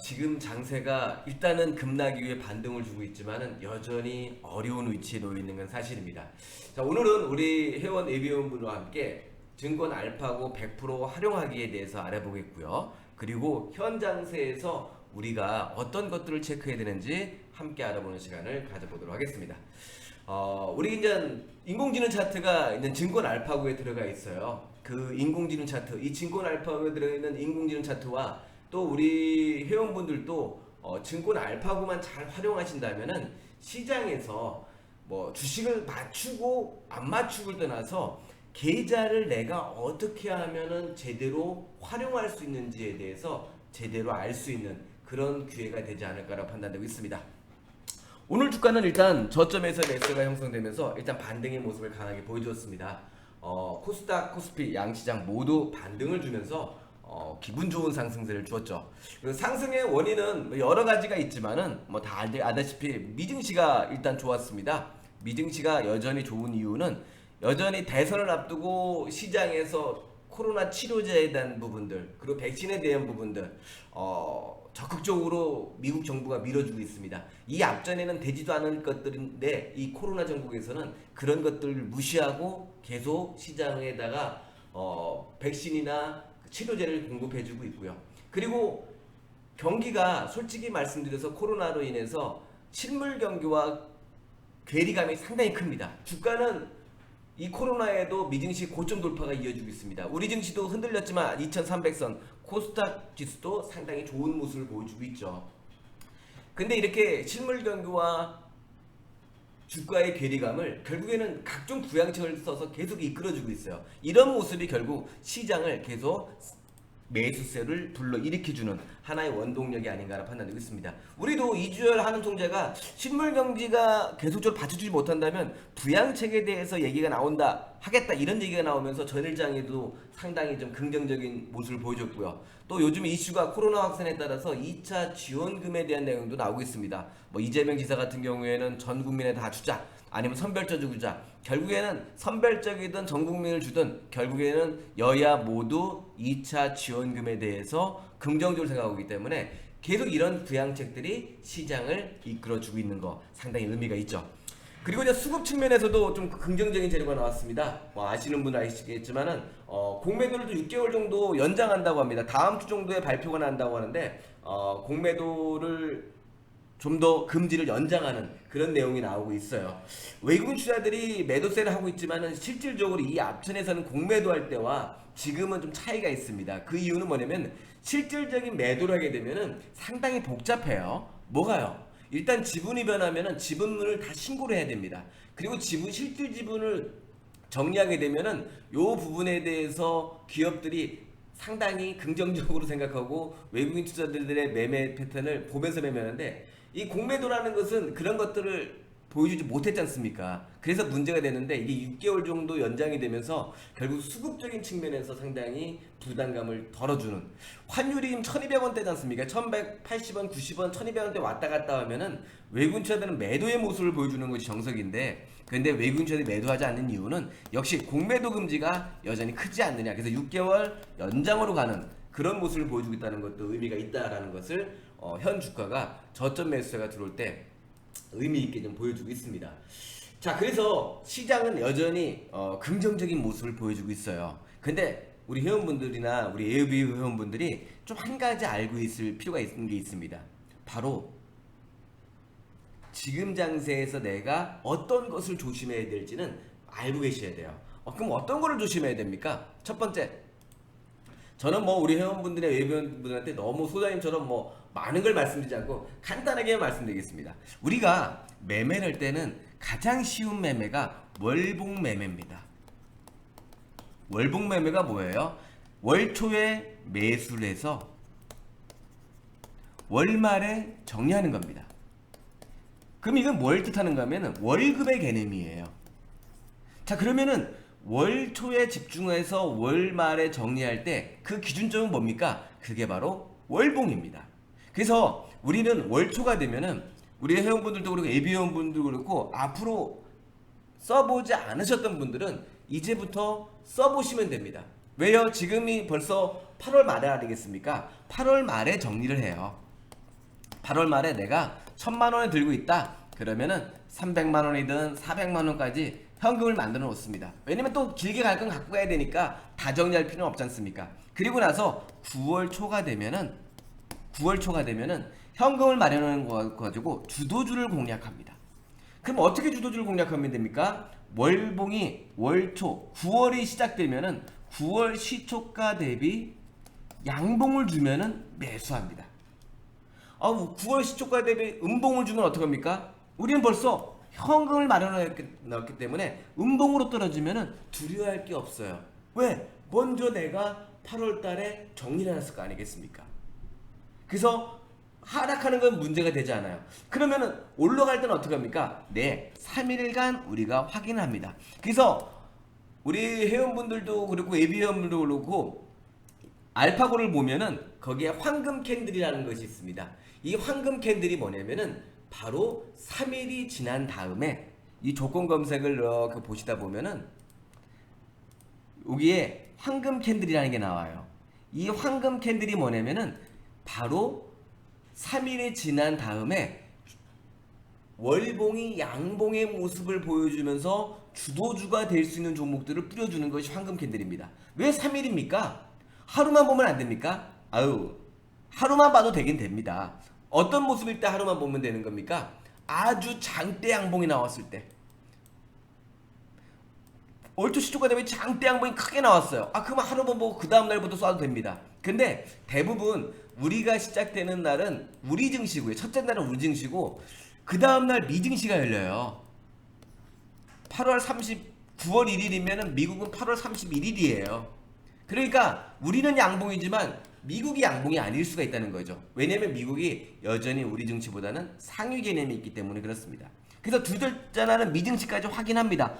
지금 장세가 일단은 급락이 위해 반등을 주고 있지만은 여전히 어려운 위치에 놓여 있는 건 사실입니다. 자, 오늘은 우리 회원 예비원분과 함께 증권 알파고 100% 활용하기에 대해서 알아보겠고요. 그리고 현 장세에서 우리가 어떤 것들을 체크해야 되는지 함께 알아보는 시간을 가져보도록 하겠습니다. 우리 이제 인공지능 차트가 있는 증권 알파고에 들어가 있어요. 그 인공지능 차트, 이 증권 알파고에 들어있는 인공지능 차트와 또 우리 회원분들도 증권 알파고만 잘 활용하신다면은 시장에서 뭐 주식을 맞추고 안 맞추고를 떠나서 계좌를 내가 어떻게 하면은 제대로 활용할 수 있는지에 대해서 제대로 알 수 있는 그런 기회가 되지 않을까라고 판단되고 있습니다. 오늘 주가는 일단 저점에서 매수가 형성되면서 일단 반등의 모습을 강하게 보여주었습니다. 코스닥, 코스피 양시장 모두 반등을 주면서 기분 좋은 상승세를 주었죠. 그 상승의 원인은 여러 가지가 있지만은 뭐 다 아다시피 미증시가 일단 좋았습니다. 미증시가 여전히 좋은 이유는 여전히 대선을 앞두고 시장에서 코로나 치료제에 대한 부분들 그리고 백신에 대한 부분들 적극적으로 미국 정부가 밀어주고 있습니다. 이 앞전에는 되지도 않을 것들인데 이 코로나 정국에서는 그런 것들을 무시하고 계속 시장에다가 백신이나 치료제를 공급해주고 있고요. 그리고 경기가 솔직히 말씀드려서 코로나로 인해서 실물 경기와 괴리감이 상당히 큽니다. 주가는 이 코로나에도 미증시 고점 돌파가 이어지고 있습니다. 우리 증시도 흔들렸지만 2300선 코스닥 지수도 상당히 좋은 모습을 보여주고 있죠. 근데 이렇게 실물 경기와 주가의 괴리감을 결국에는 각종 부양책을 써서 계속 이끌어주고 있어요. 이런 모습이 결국 시장을 계속 매수세를 불러일으켜주는 하나의 원동력이 아닌가라는 판단되고 있습니다. 우리도 이주열 한은총재가 실물경제가 계속적으로 받쳐주지 못한다면 부양책에 대해서 얘기가 나온다 하겠다 이런 얘기가 나오면서 전일장에도 상당히 좀 긍정적인 모습을 보여줬고요. 또 요즘 이슈가 코로나 확산에 따라서 2차 지원금에 대한 내용도 나오고 있습니다. 뭐 이재명 지사 같은 경우에는 전 국민에 다 주자 아니면 선별적으로 주자. 결국에는 선별적이든 전 국민을 주든 결국에는 여야 모두 2차 지원금에 대해서 긍정적으로 생각하고 있기 때문에 계속 이런 부양책들이 시장을 이끌어주고 있는 거 상당히 의미가 있죠. 그리고 이제 수급 측면에서도 좀 긍정적인 재료가 나왔습니다. 아시는 분은 아시겠지만은 공매도를 6개월 정도 연장한다고 합니다. 다음 주 정도에 발표가 난다고 하는데 공매도를 좀 더 금지를 연장하는 그런 내용이 나오고 있어요. 외국인 투자들이 매도세를 하고 있지만은 실질적으로 이 앞전에서는 공매도할 때와 지금은 좀 차이가 있습니다. 그 이유는 뭐냐면 실질적인 매도를 하게 되면은 상당히 복잡해요. 뭐가요? 일단 지분이 변하면은 지분을 다 신고를 해야 됩니다. 그리고 실질 지분을 정리하게 되면은 요 부분에 대해서 기업들이 상당히 긍정적으로 생각하고 외국인 투자들의 매매 패턴을 보면서 매매하는데 이 공매도라는 것은 그런 것들을 보여주지 못했지 않습니까? 그래서 문제가 되는데 이게 6개월 정도 연장이 되면서 결국 수급적인 측면에서 상당히 부담감을 덜어주는 환율이 1200원대지 않습니까? 1180원, 90원, 1200원대 왔다 갔다 하면은 외국인 투자들은 매도의 모습을 보여주는 것이 정석인데 그런데 외국인 투자들이 매도하지 않는 이유는 역시 공매도 금지가 여전히 크지 않느냐. 그래서 6개월 연장으로 가는 그런 모습을 보여주고 있다는 것도 의미가 있다라는 것을 현 주가가 저점 매수세가 들어올 때 의미 있게 좀 보여주고 있습니다. 자, 그래서 시장은 여전히 긍정적인 모습을 보여주고 있어요. 근데 우리 회원분들이나 우리 AOB 회원분들이 좀 한 가지 알고 있을 필요가 있는 게 있습니다. 바로 지금 장세에서 내가 어떤 것을 조심해야 될지는 알고 계셔야 돼요. 그럼 어떤 거를 조심해야 됩니까? 첫 번째, 저는 뭐 우리 회원분들의 외부분들한테 너무 소장님처럼 뭐 많은 걸 말씀드리지 않고 간단하게 말씀드리겠습니다. 우리가 매매를 할 때는 가장 쉬운 매매가 월봉 매매입니다. 월봉 매매가 뭐예요? 월 초에 매수를 해서 월 말에 정리하는 겁니다. 그럼 이건 뭘 뜻하는가 하면 월급의 개념이에요. 자, 그러면은 월 초에 집중해서 월 말에 정리할 때 그 기준점은 뭡니까? 그게 바로 월봉입니다. 그래서 우리는 월 초가 되면은 우리 회원분들도 그렇고 예비 회원분들도 그렇고 앞으로 써보지 않으셨던 분들은 이제부터 써보시면 됩니다. 왜요? 지금이 벌써 8월 말에 아니겠습니까? 8월 말에 정리를 해요. 8월 말에 내가 1000만 원을 들고 있다. 그러면은 300만 원이든 400만 원까지 현금을 만들어 놓습니다. 왜냐면 또 길게 갈 건 갖고 가야 되니까 다 정리할 필요는 없지 않습니까? 그리고 나서 9월 초가 되면은 현금을 마련하는 거 가지고 주도주를 공략합니다. 그럼 어떻게 주도주를 공략하면 됩니까? 월봉이 월초 9월이 시작되면은 9월 시초가 대비 양봉을 주면은 매수합니다. 9월 시초가 대비 음봉을 주면 어떡합니까? 우리는 벌써 현금을 마련했기 때문에 음봉으로 떨어지면은 두려워할 게 없어요. 왜? 먼저 내가 8월 달에 정리를 해놨을 거 아니겠습니까? 그래서 하락하는 건 문제가 되지 않아요. 그러면은 올라갈 때는 어떻게 합니까? 네, 3일간 우리가 확인합니다. 그래서 우리 회원분들도 그렇고 예비 회원분들도 그렇고 알파고를 보면은 거기에 황금 캔들이라는 것이 있습니다. 이 황금 캔들이 뭐냐면은 바로 3일이 지난 다음에 이 조건 검색을 이렇게 보시다 보면은 여기에 황금 캔들이라는 게 나와요. 이 황금 캔들이 뭐냐면은 바로 3일이 지난 다음에 월봉이 양봉의 모습을 보여주면서 주도주가 될 수 있는 종목들을 뿌려주는 것이 황금 캔들입니다. 왜 3일입니까? 하루만 보면 안 됩니까? 하루만 봐도 되긴 됩니다. 어떤 모습일 때 하루만 보면 되는 겁니까? 아주 장대 양봉이 나왔을 때. 월초 시초가 되면 장대 양봉이 크게 나왔어요. 그러면 하루만 보고 그 다음 날부터 쏴도 됩니다. 근데 대부분 우리가 시작되는 날은 우리 증시고요. 첫째 날은 우리 증시고 그 다음 날 미증시가 열려요. 9월 1일이면 미국은 8월 31일이에요. 그러니까 우리는 양봉이지만 미국이 양봉이 아닐 수가 있다는 거죠. 왜냐면 미국이 여전히 우리 증시보다는 상위 개념이 있기 때문에 그렇습니다. 그래서 두 번째 날은 미증시까지 확인합니다.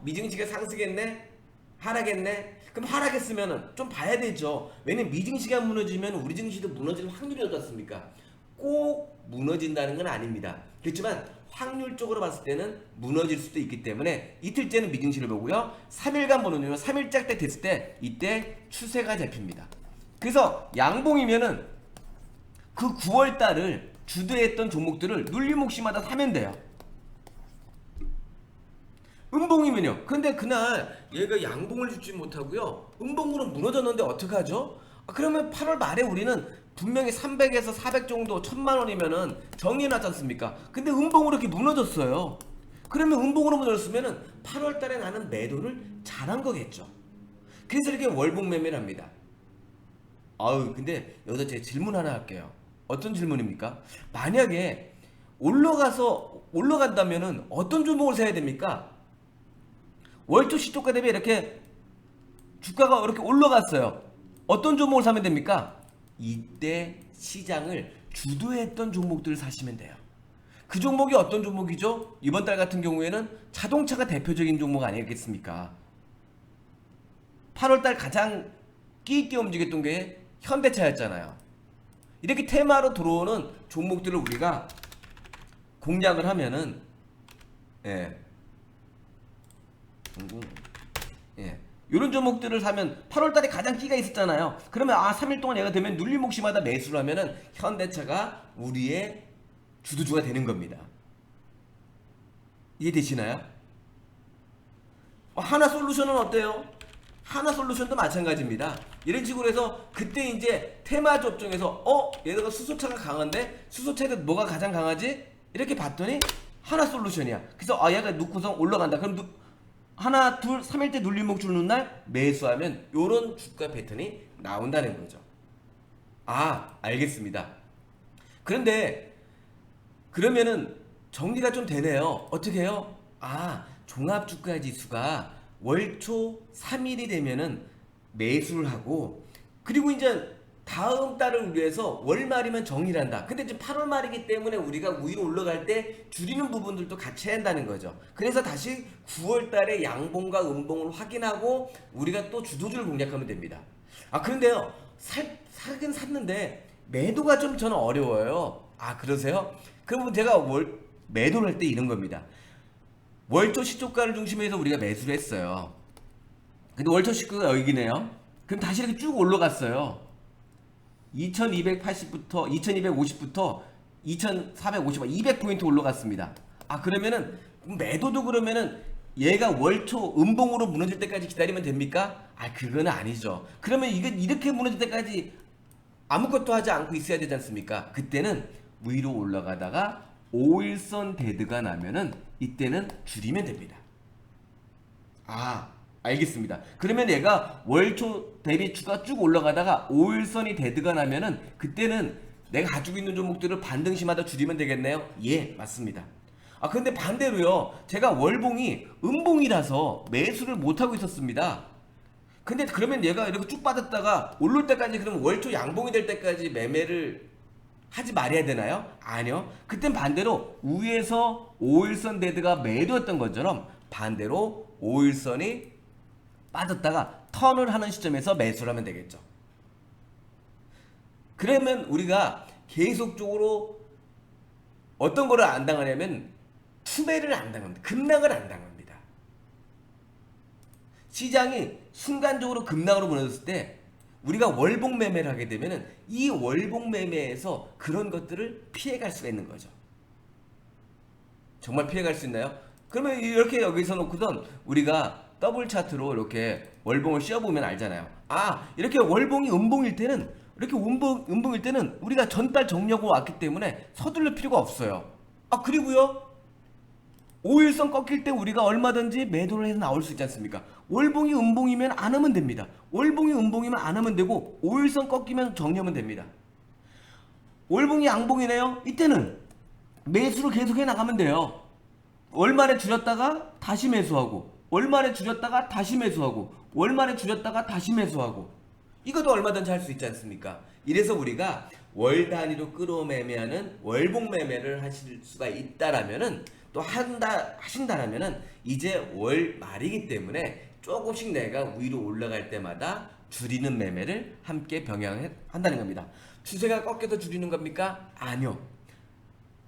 미증시가 상승했네? 하락했네? 그럼 하락했으면은 좀 봐야 되죠. 왜냐면 미증시가 무너지면 우리 증시도 무너질 확률이 어떻습니까 꼭 무너진다는 건 아닙니다. 그렇지만 확률적으로 봤을 때는 무너질 수도 있기 때문에 이틀째는 미증시를 보고요. 3일간 보는 이유는 3일짝 때 됐을 때 이때 추세가 잡힙니다. 그래서 양봉이면은 그 9월 달을 주도했던 종목들을 눌림목시마다 사면 돼요. 음봉이면요. 근데 그날 얘가 양봉을 주지 못하고요. 음봉으로 무너졌는데 어떡하죠? 그러면 8월 말에 우리는 분명히 300에서 400 정도 1000만 원이면은 정리해놨지 않습니까? 근데 음봉으로 이렇게 무너졌어요. 그러면 음봉으로 무너졌으면은 8월 달에 나는 매도를 잘한 거겠죠. 그래서 이렇게 월봉 매매를 합니다. 근데 여기서 제가 질문 하나 할게요. 어떤 질문입니까? 만약에 올라간다면은 어떤 종목을 사야 됩니까? 월초 시초가 대비 이렇게 주가가 이렇게 올라갔어요. 어떤 종목을 사면 됩니까? 이때 시장을 주도했던 종목들을 사시면 돼요. 그 종목이 어떤 종목이죠? 이번 달 같은 경우에는 자동차가 대표적인 종목 아니겠습니까? 8월 달 가장 끼 있게 움직였던 게 현대차였잖아요. 이렇게 테마로 들어오는 종목들을 우리가 공략을 하면은 이런 종목들을 사면 8월 달에 가장 끼가 있었잖아요. 그러면 3일 동안 얘가 되면 눌림목시마다 매수를 하면은 현대차가 우리의 주도주가 되는 겁니다. 이해되시나요? 하나솔루션은 어때요? 하나솔루션도 마찬가지입니다. 이런 식으로 해서 그때 이제 테마 접종에서 얘가 수소차가 강한데 수소차에서 뭐가 가장 강하지? 이렇게 봤더니 하나솔루션이야. 그래서 얘가 놓고서 올라간다. 그럼 하나, 둘, 3일 때 눌림목 주는 날 매수하면 요런 주가 패턴이 나온다는 거죠. 알겠습니다. 그런데 그러면은 정리가 좀 되네요. 어떻게 해요? 종합주가지수가 월초 3일이 되면은 매수를 하고 그리고 이제 다음 달을 위해서 월말이면 정리를 한다. 근데 지금 8월 말이기 때문에 우리가 위로 올라갈 때 줄이는 부분들도 같이 해야 한다는 거죠. 그래서 다시 9월 달에 양봉과 음봉을 확인하고 우리가 또 주도주를 공략하면 됩니다. 그런데요. 사긴 샀는데 매도가 좀 저는 어려워요. 그러세요? 그러면 제가 매도를 할 때 이런 겁니다. 월초 시초가를 중심해서 우리가 매수를 했어요. 근데 월초 시초가 여기네요. 그럼 다시 이렇게 쭉 올라갔어요. 2250부터 2450원 200포인트 올라갔습니다. 아 그러면은 매도도 그러면은 얘가 월초 음봉으로 무너질 때까지 기다리면 됩니까? 아 그거는 아니죠. 그러면 이게 이렇게 무너질 때까지 아무것도 하지 않고 있어야 되지 않습니까? 그때는 위로 올라가다가 5일선 데드가 나면은 이때는 줄이면 됩니다. 아 알겠습니다. 그러면 얘가 월초 대비 주가 쭉 올라가다가 5일선이 데드가 나면은 그때는 내가 가지고 있는 종목들을 반등시마다 줄이면 되겠네요. 예 맞습니다. 아 근데 반대로요, 제가 월봉이 음봉이라서 매수를 못하고 있었습니다. 근데 그러면 얘가 이렇게 쭉 빠졌다가 올릴 때까지, 그러면 월초 양봉이 될 때까지 매매를 하지 말아야 되나요? 아니요. 그땐 반대로 위에서 5일선 데드가 매도였던 것처럼 반대로 5일선이 빠졌다가 턴을 하는 시점에서 매수를 하면 되겠죠. 그러면 우리가 계속적으로 어떤 거를 안 당하냐면 투매를 안 당합니다. 급락을 안 당합니다. 시장이 순간적으로 급락으로 무너졌을 때 우리가 월봉 매매를 하게 되면은 이 월봉 매매에서 그런 것들을 피해갈 수가 있는 거죠. 정말 피해갈 수 있나요? 그러면 이렇게 여기서 놓고선 우리가 더블 차트로 이렇게 월봉을 씌워보면 알잖아요. 아 이렇게 월봉이 음봉일 때는, 이렇게 음봉일 때는 우리가 전달 정리하고 왔기 때문에 서둘릴 필요가 없어요. 아 그리고요 5일선 꺾일 때 우리가 얼마든지 매도를 해서 나올 수 있지 않습니까? 월봉이 음봉이면 안 하면 됩니다. 월봉이 음봉이면 안 하면 되고 5일선 꺾이면 정리하면 됩니다. 월봉이 양봉이네요. 이때는 매수를 계속해 나가면 돼요. 월말에 줄였다가 다시 매수하고, 월말에 줄였다가 다시 매수하고, 월말에 줄였다가 다시 매수하고, 이것도 얼마든지 할 수 있지 않습니까? 이래서 우리가 월 단위로 끌어 매매하는 월봉 매매를 하실 수가 있다라면은, 또 하신다라면은 이제 월 말이기 때문에 조금씩 내가 위로 올라갈 때마다 줄이는 매매를 함께 병행한다는 겁니다. 추세가 꺾여서 줄이는 겁니까? 아니요.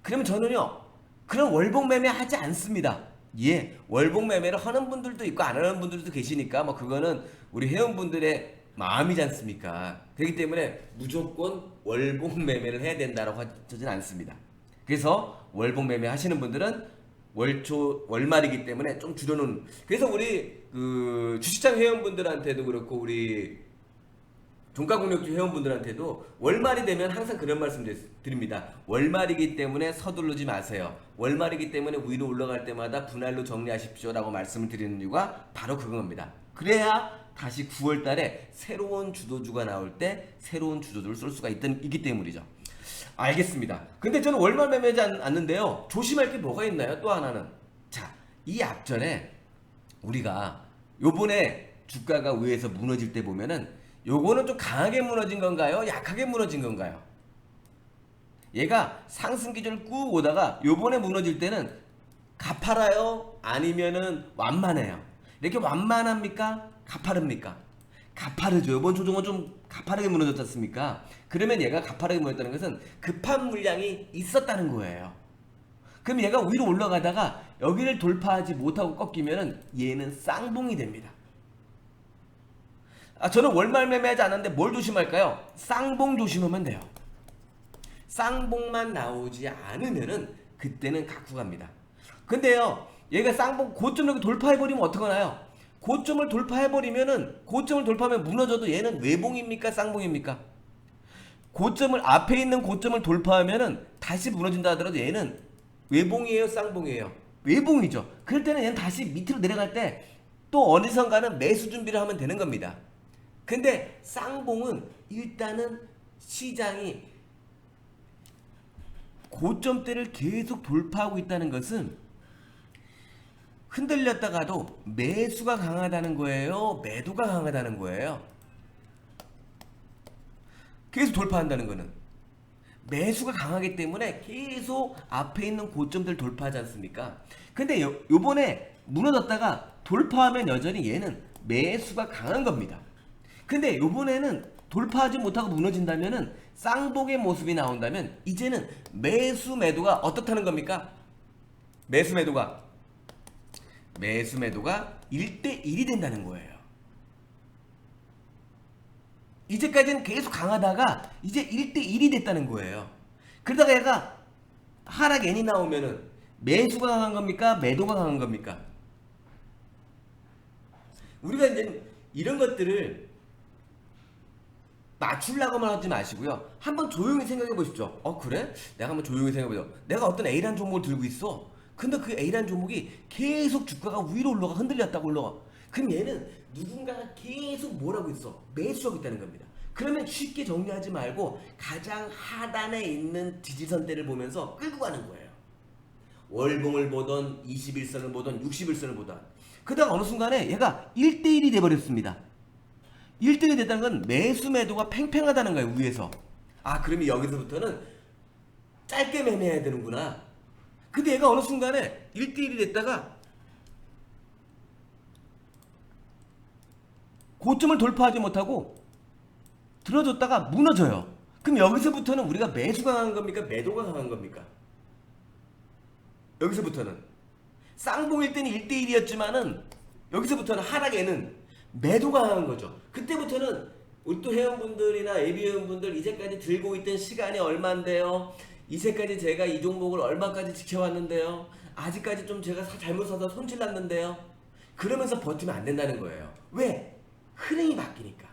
그러면 저는요 그런 월봉 매매 하지 않습니다. 예, 월봉 매매를 하는 분들도 있고 안 하는 분들도 계시니까 뭐 그거는 우리 회원분들의 마음이지 않습니까? 그렇기 때문에 무조건 월봉 매매를 해야 된다고 하지는 않습니다. 그래서 월봉 매매 하시는 분들은 월말이기 때문에 좀 줄여놓은, 그래서 우리 그 주식장 회원분들한테도 그렇고 우리 종가공략주 회원분들한테도 월말이 되면 항상 그런 말씀 드립니다. 월말이기 때문에 서두르지 마세요. 월말이기 때문에 위로 올라갈 때마다 분할로 정리하십시오 라고 말씀을 드리는 이유가 바로 그겁니다. 그래야 다시 9월 달에 새로운 주도주가 나올 때 새로운 주도주를 쏠 수가 있기 때문이죠. 알겠습니다. 근데 저는 월말 매매하지 않는데요, 조심할 게 뭐가 있나요? 또 하나는, 자, 이 앞전에 우리가 요번에 주가가 위에서 무너질 때 보면은 요거는 좀 강하게 무너진 건가요? 약하게 무너진 건가요? 얘가 상승 기준을 꾹 오다가 요번에 무너질 때는 가파라요? 아니면은 완만해요? 이렇게 완만합니까? 가파릅니까? 가파르죠. 이번 조정은 좀 가파르게 무너졌지 않습니까? 그러면 얘가 가파르게 무너졌다는 것은 급한 물량이 있었다는 거예요. 그럼 얘가 위로 올라가다가 여기를 돌파하지 못하고 꺾이면은 얘는 쌍봉이 됩니다. 아, 저는 월말 매매하지 않았는데 뭘 조심할까요? 쌍봉 조심하면 돼요. 쌍봉만 나오지 않으면은 그때는 갖고 갑니다. 근데요, 얘가 쌍봉 고점을 돌파해버리면 어떡하나요? 고점을 돌파해버리면은, 고점을 돌파하면 무너져도 얘는 외봉입니까? 쌍봉입니까? 고점을, 앞에 있는 고점을 돌파하면은 다시 무너진다 하더라도 얘는 외봉이에요? 쌍봉이에요? 외봉이죠. 그럴 때는 얘는 다시 밑으로 내려갈 때 또 어디선가는 매수 준비를 하면 되는 겁니다. 근데 쌍봉은 일단은 시장이 고점대를 계속 돌파하고 있다는 것은 흔들렸다가도 매수가 강하다는 거예요? 매도가 강하다는 거예요? 계속 돌파한다는 거는 매수가 강하기 때문에 계속 앞에 있는 고점들 돌파하지 않습니까? 근데 요번에 무너졌다가 돌파하면 여전히 얘는 매수가 강한 겁니다. 근데 요번에는 돌파하지 못하고 무너진다면은 쌍봉의 모습이 나온다면 이제는 매수 매도가 어떻다는 겁니까? 매수 매도가 1대1이 된다는 거예요. 이제까지는 계속 강하다가 이제 1대1이 됐다는 거예요. 그러다가 얘가 하락 N이 나오면은 매수가 강한 겁니까? 매도가 강한 겁니까? 우리가 이제 이런 것들을 맞추려고만 하지 마시고요. 한번 조용히 생각해 보십시오. 그래? 내가 한번 조용히 생각해 보자. 내가 어떤 A라는 종목을 들고 있어. 근데 그 A라는 종목이 계속 주가가 위로 올라가, 흔들렸다고 올라가. 그럼 얘는 누군가가 계속 뭐라고 있어? 매수하고 있다는 겁니다. 그러면 쉽게 정리하지 말고 가장 하단에 있는 지지선대를 보면서 끌고 가는 거예요. 월봉을 보던 21선을 보던 61선을 보던, 그다가 어느 순간에 얘가 1대1이 돼버렸습니다. 1등이 됐다는 건 매수 매도가 팽팽하다는 거예요, 위에서. 그러면 여기서부터는 짧게 매매해야 되는구나. 근데 얘가 어느 순간에 1대1이 됐다가 고점을 돌파하지 못하고 들어줬다가 무너져요. 그럼 여기서부터는 우리가 매수가 강한 겁니까? 매도가 강한 겁니까? 여기서부터는 쌍봉일 때는 1대1이었지만은 여기서부터는 하락에는 매도가 강한 거죠. 그때부터는 우리 또 회원분들이나 예비 회원분들 이제까지 들고 있던 시간이 얼마인데요? 이제까지 제가 이 종목을 얼마까지 지켜왔는데요? 아직까지 좀 제가 잘못 사서 손실 났는데요? 그러면서 버티면 안 된다는 거예요. 왜? 흐름이 바뀌니까.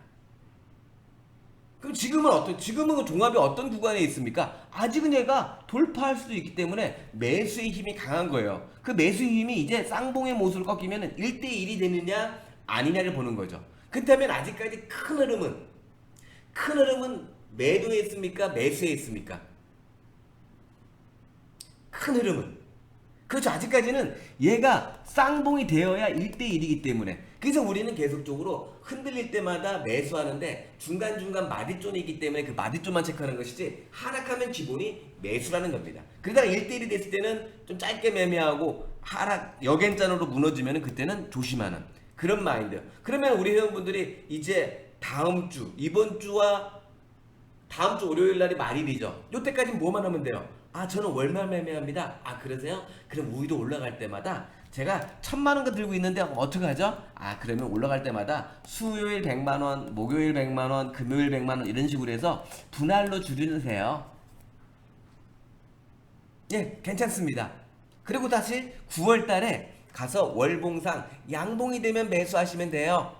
그럼 지금은 그 종합이 어떤 구간에 있습니까? 아직은 얘가 돌파할 수도 있기 때문에 매수의 힘이 강한 거예요. 그 매수의 힘이 이제 쌍봉의 모습을 꺾이면 1대1이 되느냐 아니냐를 보는 거죠. 그렇다면 아직까지 큰 흐름은 매도에 있습니까? 매수에 있습니까? 큰 흐름은. 그렇죠. 아직까지는 얘가 쌍봉이 되어야 1대1이기 때문에. 그래서 우리는 계속적으로 흔들릴 때마다 매수하는데 중간중간 마디존이 있기 때문에 그 마디존만 체크하는 것이지, 하락하면 기본이 매수라는 겁니다. 그러다가 1대1이 됐을 때는 좀 짧게 매매하고 하락 역행장으로 무너지면 그때는 조심하는 그런 마인드. 그러면 우리 회원분들이 이제 이번 주와 다음 주 월요일 날이 말일이죠. 요때까지는 뭐만 하면 돼요? 저는 월말 매매합니다. 그러세요? 그럼 우위로 올라갈 때마다 제가 1000만원 들고 있는데 어떻게 하죠? 그러면 올라갈 때마다 수요일 100만원, 목요일 100만원, 금요일 100만원 이런 식으로 해서 분할로 줄이세요. 예, 괜찮습니다. 그리고 다시 9월 달에 가서 월봉상 양봉이 되면 매수하시면 돼요.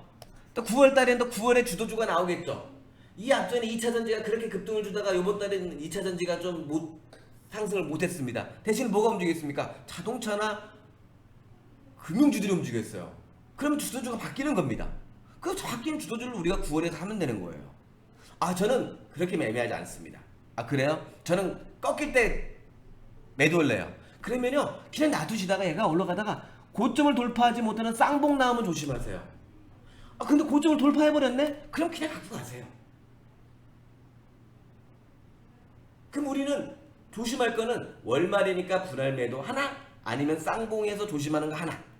또 9월 달에는 또 9월에 주도주가 나오겠죠. 이 앞전에 2차전지가 그렇게 급등을 주다가 이번 달에는 2차전지가 좀 상승을 못했습니다. 대신 뭐가 움직였습니까? 자동차나 금융주들이 움직였어요. 그러면 주도주가 바뀌는 겁니다. 그 바뀐 주도주를 우리가 9월에 하면 되는 거예요. 저는 그렇게 매매하지 않습니다. 그래요? 저는 꺾일 때 매도할래요. 그러면요, 그냥 놔두시다가 얘가 올라가다가 고점을 돌파하지 못하는 쌍봉 나오면 조심하세요. 근데 고점을 돌파해버렸네? 그럼 그냥 갖고 가세요. 그럼 우리는 조심할 거는 월말이니까 분할 매도 하나, 아니면 쌍봉에서 조심하는 거 하나.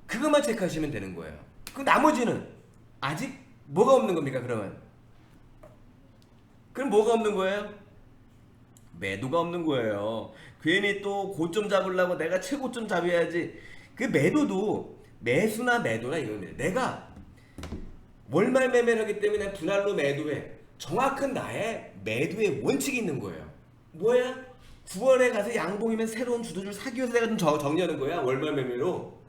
그것만 체크하시면 되는 거예요. 그 나머지는 아직 뭐가 없는 겁니까, 그러면? 그럼 뭐가 없는 거예요? 매도가 없는 거예요. 괜히 또 고점 잡으려고 내가 최고점 잡아야지. 그 매도도 매수나 매도나 이겁니다. 내가 월말 매매를 하기 때문에 분할로 매도해. 정확한 나의 매도의 원칙이 있는 거예요. 뭐야? 9월에 가서 양봉이면 새로운 주도주를 사기 위해서 내가 좀 정리하는 거야. 월말 매매로.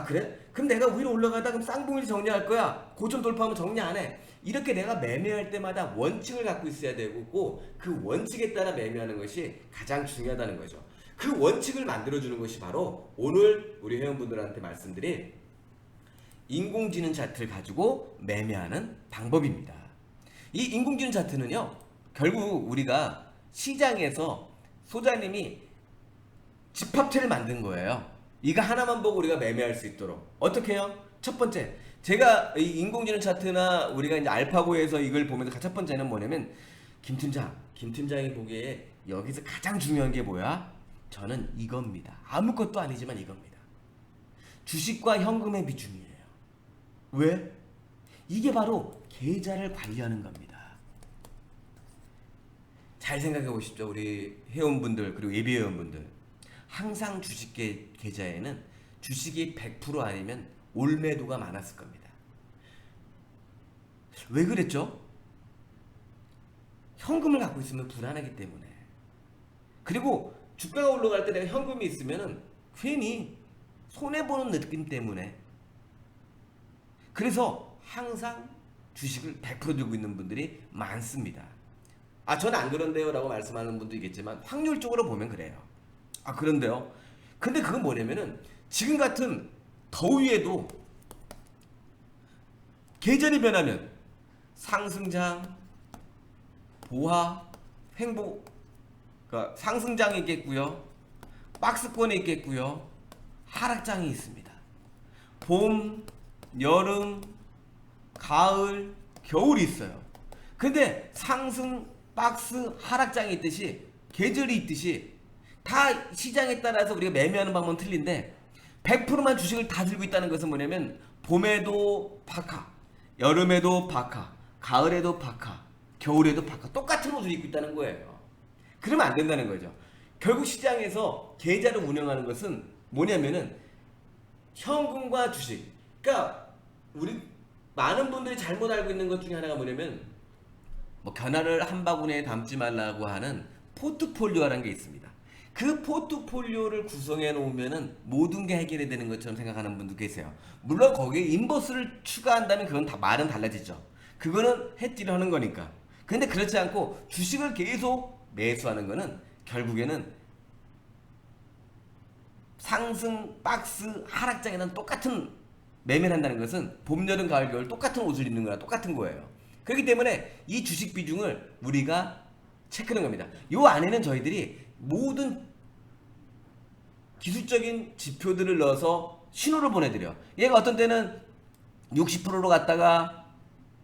그래? 그럼 내가 위로 올라가다 그럼 쌍봉일 정리할 거야. 고점 돌파하면 정리 안 해. 이렇게 내가 매매할 때마다 원칙을 갖고 있어야 되고, 그 원칙에 따라 매매하는 것이 가장 중요하다는 거죠. 그 원칙을 만들어주는 것이 바로 오늘 우리 회원분들한테 말씀드린 인공지능 차트를 가지고 매매하는 방법입니다. 이 인공지능 차트는요, 결국 우리가 시장에서 소장님이 집합체를 만든 거예요. 이거 하나만 보고 우리가 매매할 수 있도록. 어떻게 해요? 첫 번째, 제가 이 인공지능 차트나 우리가 이제 알파고에서 이걸 보면서 첫 번째는 뭐냐면, 김팀장이 보기에 여기서 가장 중요한 게 뭐야? 저는 이겁니다. 아무것도 아니지만 이겁니다. 주식과 현금의 비중이에요. 왜? 이게 바로 계좌를 관리하는 겁니다. 잘 생각해 보십시오. 우리 회원분들 그리고 예비 회원분들, 항상 주식 계좌에는 주식이 100% 아니면 올매도가 많았을 겁니다. 왜 그랬죠? 현금을 갖고 있으면 불안하기 때문에. 그리고 주가가 올라갈 때 내가 현금이 있으면은 괜히 손해보는 느낌 때문에. 그래서 항상 주식을 100% 들고 있는 분들이 많습니다. 저는 안 그런데요 라고 말씀하는 분도 있겠지만 확률적으로 보면 그래요. 그런데요. 근데 그건 뭐냐면은 지금 같은 더위에도 계절이 변하면 상승장, 보하, 횡보, 그러니까 상승장이 있겠고요, 박스권이 있겠고요, 하락장이 있습니다. 봄, 여름, 가을, 겨울이 있어요. 근데 상승, 박스, 하락장이 있듯이 계절이 있듯이 다 시장에 따라서 우리가 매매하는 방법은 틀린데 100%만 주식을 다 들고 있다는 것은 뭐냐면 봄에도 파카, 여름에도 파카, 가을에도 파카, 겨울에도 파카 똑같은 옷을 입고 있다는 거예요. 그러면 안 된다는 거죠. 결국 시장에서 계좌를 운영하는 것은 뭐냐면은 현금과 주식. 그러니까 우리 많은 분들이 잘못 알고 있는 것 중에 하나가 뭐냐면 견화를 한 바구니에 담지 말라고 하는 포트폴리오라는 게 있습니다. 그 포트폴리오를 구성해 놓으면은 모든 게 해결이 되는 것처럼 생각하는 분도 계세요. 물론 거기에 인버스를 추가한다면 그건 다 말은 달라지죠. 그거는 해지를 하는 거니까. 근데 그렇지 않고 주식을 계속 매수하는 거는 결국에는 상승, 박스, 하락장에는 똑같은 매매를 한다는 것은 봄, 여름, 가을, 겨울 똑같은 옷을 입는 거랑 똑같은 거예요. 그렇기 때문에 이 주식 비중을 우리가 체크하는 겁니다. 요 안에는 저희들이 모든 기술적인 지표들을 넣어서 신호를 보내드려. 얘가 어떤 때는 60%로 갔다가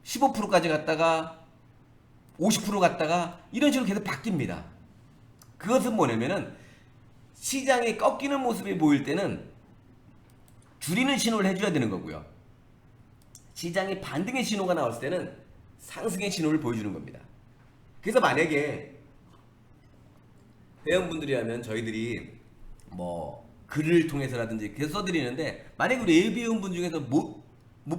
15%까지 갔다가 50% 갔다가 이런 식으로 계속 바뀝니다. 그것은 뭐냐면은 시장이 꺾이는 모습이 보일 때는 줄이는 신호를 해줘야 되는 거고요. 시장이 반등의 신호가 나왔을 때는 상승의 신호를 보여주는 겁니다. 그래서 만약에 회원분들이라면 저희들이 글을 통해서라든지 계속 써드리는데 만약에 우리 예비회원분 중에서 못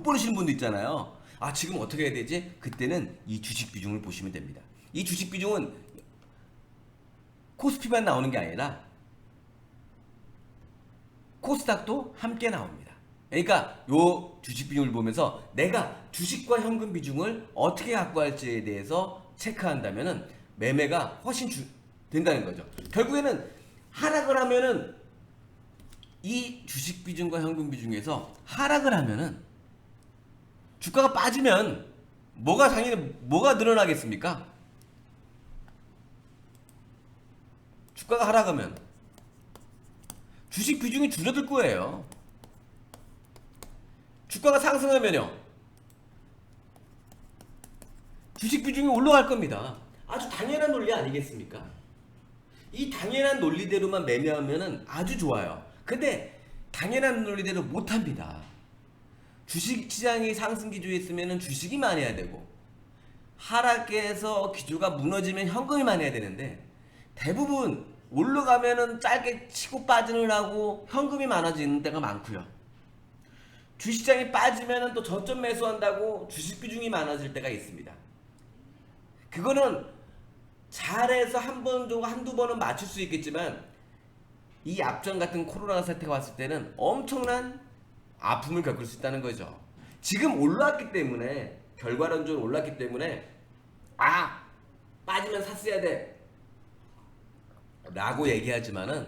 보시는 분도 있잖아요. 지금 어떻게 해야 되지? 그때는 이 주식 비중을 보시면 됩니다. 이 주식 비중은 코스피만 나오는 게 아니라 코스닥도 함께 나옵니다. 그러니까 요 주식 비중을 보면서 내가 주식과 현금 비중을 어떻게 갖고 할지에 대해서 체크한다면은 매매가 훨씬 된다는 거죠. 결국에는 하락을 하면은 이 주식 비중과 현금 비중에서 하락을 하면은 주가가 빠지면 뭐가 늘어나겠습니까? 주가가 하락하면 주식 비중이 줄어들 거예요. 주가가 상승하면요 주식 비중이 올라갈 겁니다. 아주 당연한 논리 아니겠습니까? 이 당연한 논리대로만 매매하면은 아주 좋아요. 근데 당연한 논리대로 못합니다. 주식 시장이 상승 기조에 있으면은 주식이 많아야 되고 하락해서 기조가 무너지면 현금이 많아야 되는데 대부분 올라가면은 짧게 치고 빠지는 하고 현금이 많아지는 때가 많고요. 주식시장이 빠지면은 또 저점 매수한다고 주식 비중이 많아질 때가 있습니다. 그거는 잘해서 한두 번은 맞출 수 있겠지만 이 앞전 같은 코로나 사태가 왔을 때는 엄청난 아픔을 겪을 수 있다는 거죠. 지금 올랐기 때문에 결과론적으로 올랐기 때문에 빠지면 샀어야 돼 라고 얘기하지만은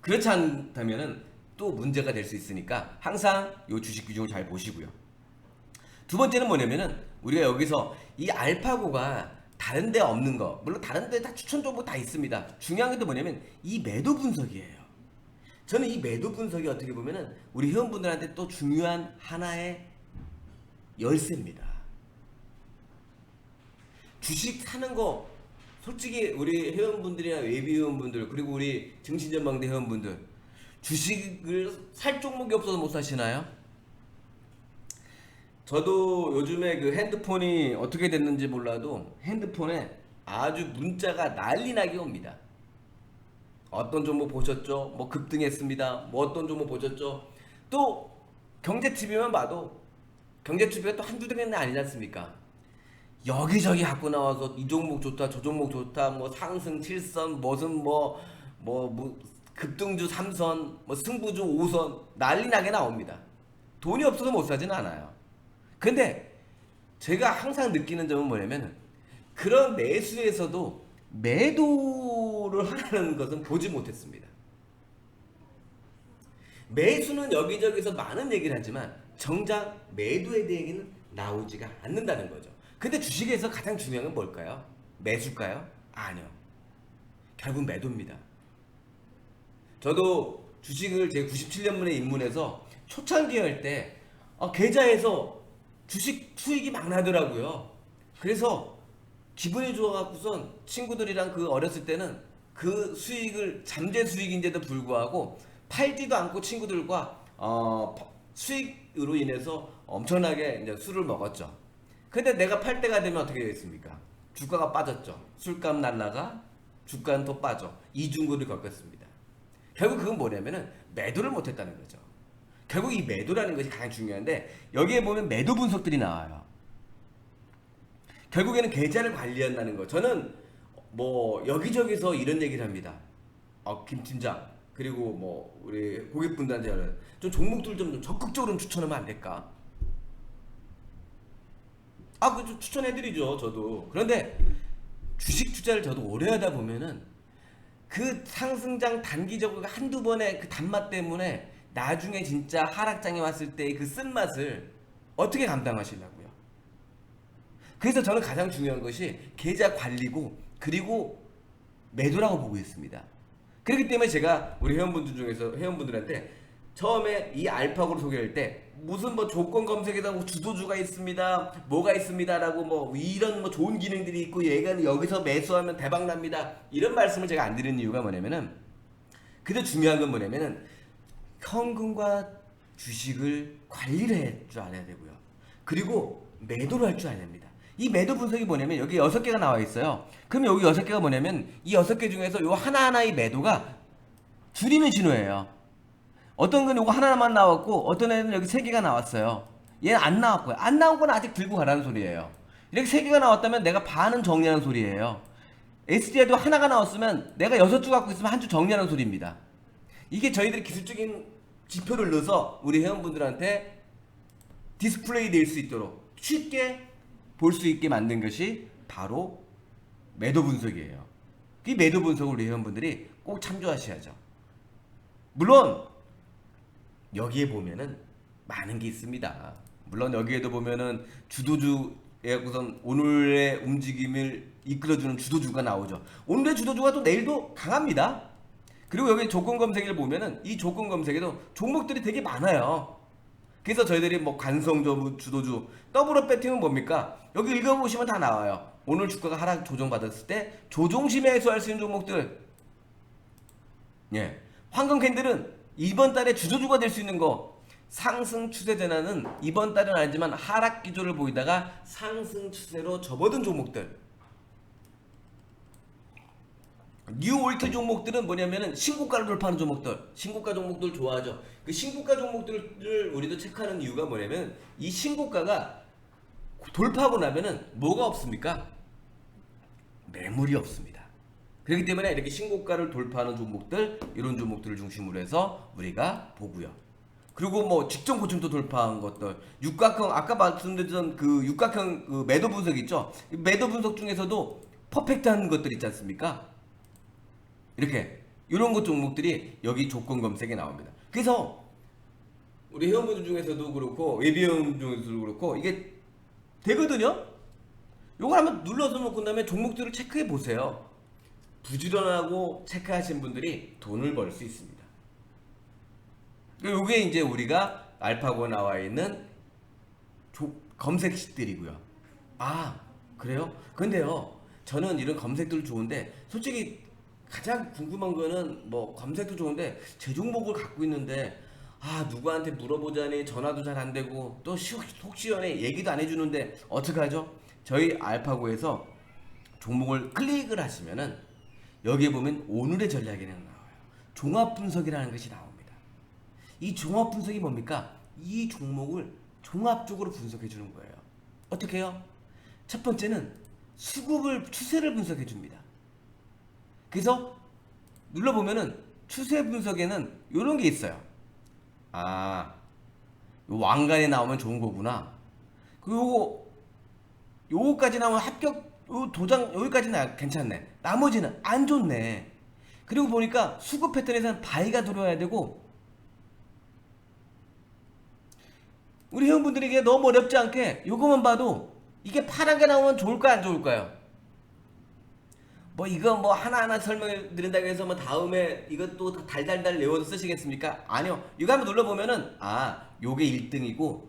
그렇지 않다면은 또 문제가 될 수 있으니까 항상 요 주식 비중을 잘 보시고요. 두 번째는 뭐냐면은 우리가 여기서 이 알파고가 다른 데 없는 거, 물론 다른 데 다 추천 정보 다 있습니다. 중요한 게 또 뭐냐면 이 매도 분석이에요. 저는 이 매도 분석이 어떻게 보면은 우리 회원분들한테 또 중요한 하나의 열쇠입니다. 주식 사는 거 솔직히 우리 회원분들이나 예비 회원분들 그리고 우리 증시전망대 회원분들 주식을 살 종목이 없어서 못 사시나요? 저도 요즘에 그 핸드폰이 어떻게 됐는지 몰라도 핸드폰에 아주 문자가 난리 나게 옵니다. 어떤 종목 보셨죠? 급등했습니다. 어떤 종목 보셨죠? 또 경제TV만 봐도 경제TV가 또 한두 개는 아니지 않습니까? 여기저기 갖고 나와서 이 종목 좋다, 저 종목 좋다, 뭐 상승 7선, 무슨 뭐 급등주 3선, 뭐 승부주 5선 난리 나게 나옵니다. 돈이 없어서 못 사진 않아요. 근데 제가 항상 느끼는 점은 뭐냐면 그런 매수에서도 매도를 하라는 것은 보지 못했습니다. 매수는 여기저기서 많은 얘기를 하지만 정작 매도에 대해서는 나오지가 않는다는 거죠. 근데 주식에서 가장 중요한 건 뭘까요? 매수일까요? 아니요. 결국 매도입니다. 저도 주식을 제 97년문에 입문해서 초창기 할 때 계좌에서 주식 수익이 막 나더라고요. 그래서 기분이 좋아갖고선 친구들이랑 그 어렸을 때는 그 수익을 잠재 수익인데도 불구하고 팔지도 않고 친구들과 수익으로 인해서 엄청나게 이제 술을 먹었죠. 근데 내가 팔 때가 되면 어떻게 되겠습니까? 주가가 빠졌죠. 술값 날라가 주가는 또 빠져. 이중고를 겪었습니다. 결국 그건 뭐냐면은 매도를 못했다는 거죠. 결국 이 매도라는 것이 가장 중요한데 여기에 보면 매도 분석들이 나와요. 결국에는 계좌를 관리한다는 거. 저는 뭐 여기저기서 이런 얘기를 합니다. 김 팀장 그리고 뭐 우리 고객분들한테 좀 종목들 좀 적극적으로 추천하면 안 될까? 그 추천해드리죠, 저도. 그런데 주식 투자를 저도 오래 하다 보면은 그 상승장 단기적으로 한두 번의 그 단맛 때문에 나중에 진짜 하락장에 왔을 때의 그 쓴맛을 어떻게 감당하시려고요? 그래서 저는 가장 중요한 것이 계좌 관리고 그리고 매도라고 보고 있습니다. 그렇기 때문에 제가 우리 회원분들한테 처음에 이 알파고를 소개할 때 무슨 뭐 조건 검색에다 뭐 주도주가 있습니다, 뭐가 있습니다라고 뭐 이런 뭐 좋은 기능들이 있고 얘가 여기서 매수하면 대박 납니다 이런 말씀을 제가 안 드리는 이유가 뭐냐면은 그래도 중요한 건 뭐냐면은 현금과 주식을 관리를 할 줄 알아야 되고요. 그리고 매도를 할 줄 알아야 됩니다. 이 매도 분석이 뭐냐면 여기 6개가 나와 있어요. 그럼 여기 6개가 뭐냐면 이 6개 중에서 요 하나하나의 매도가 줄이는 신호예요. 어떤 건 요거 하나만 나왔고 어떤 애는 여기 3개가 나왔어요. 얘는 안 나왔고요. 안 나온 건 아직 들고 가라는 소리예요. 이렇게 3개가 나왔다면 내가 반은 정리하는 소리예요. SDI도 하나가 나왔으면 내가 6주 갖고 있으면 한 주 정리하는 소리입니다. 이게 저희들이 기술적인 지표를 넣어서 우리 회원분들한테 디스플레이 될 수 있도록 쉽게 볼 수 있게 만든 것이 바로 매도 분석이에요. 이 매도 분석을 우리 회원분들이 꼭 참조하셔야죠. 물론 여기에 보면은 많은 게 있습니다. 물론 여기에도 보면은 주도주의 우선 오늘의 움직임을 이끌어주는 주도주가 나오죠. 오늘의 주도주가 또 내일도 강합니다. 그리고 여기 조건 검색을 보면은 이 조건 검색에도 종목들이 되게 많아요. 그래서 저희들이 뭐 관성 주도주 더블업 배팅은 뭡니까? 여기 읽어보시면 다 나와요. 오늘 주가가 하락 조정받았을 때 조종시 매수할 수 있는 종목들. 예. 황금 캔들은 이번 달에 주도주가 될 수 있는 거. 상승 추세 전환은 이번 달은 아니지만 하락 기조를 보이다가 상승 추세로 접어든 종목들. 뉴 올트 종목들은 뭐냐면은 신고가를 돌파하는 종목들, 신고가 종목들 좋아하죠. 그 신고가 종목들을 우리도 체크하는 이유가 뭐냐면 이 신고가가 돌파하고 나면은 뭐가 없습니까? 매물이 없습니다. 그렇기 때문에 이렇게 신고가를 돌파하는 종목들, 이런 종목들을 중심으로 해서 우리가 보고요. 그리고 뭐 직전 고점도 돌파한 것들, 육각형 아까 말씀드렸던 그 육각형 그 매도 분석 있죠. 매도 분석 중에서도 퍼펙트한 것들 있지 않습니까? 이렇게 이런 것 종목들이 여기 조건 검색에 나옵니다. 그래서 우리 회원분들 중에서도 그렇고 예비회원 중에서도 그렇고 이게 되거든요. 요걸 한번 눌러서 놓고 다음에 종목들을 체크해 보세요. 부지런하고 체크하신 분들이 돈을 벌 수 있습니다. 요게 이제 우리가 알파고 나와 있는 검색식들이고요. 그래요? 근데요, 저는 이런 검색들 좋은데 솔직히 가장 궁금한 거는 뭐 검색도 좋은데 제 종목을 갖고 있는데 누구한테 물어보자니 전화도 잘 안 되고 또 속 시원해 얘기도 안 해주는데 어떡하죠? 저희 알파고에서 종목을 클릭을 하시면은 여기에 보면 오늘의 전략이라는 게 나와요. 종합 분석이라는 것이 나옵니다. 이 종합 분석이 뭡니까? 이 종목을 종합적으로 분석해 주는 거예요. 어떻게 해요? 첫 번째는 수급을 추세를 분석해 줍니다. 그래서 눌러보면은 추세 분석에는 이런 게 있어요. 아, 요 왕관에 나오면 좋은 거구나. 그리고 요거까지 나오면 합격, 요 도장 여기까지는 괜찮네. 나머지는 안 좋네. 그리고 보니까 수급 패턴에서는 바이가 들어와야 되고, 우리 회원분들에게 너무 어렵지 않게 요거만 봐도 이게 파란 게 나오면 좋을까 안 좋을까요? 뭐 이거 뭐 하나하나 설명을 드린다고 해서 뭐 다음에 이것도 다 달달달 외워서 쓰시겠습니까? 아니요. 이거 한번 눌러보면은 요게 1등이고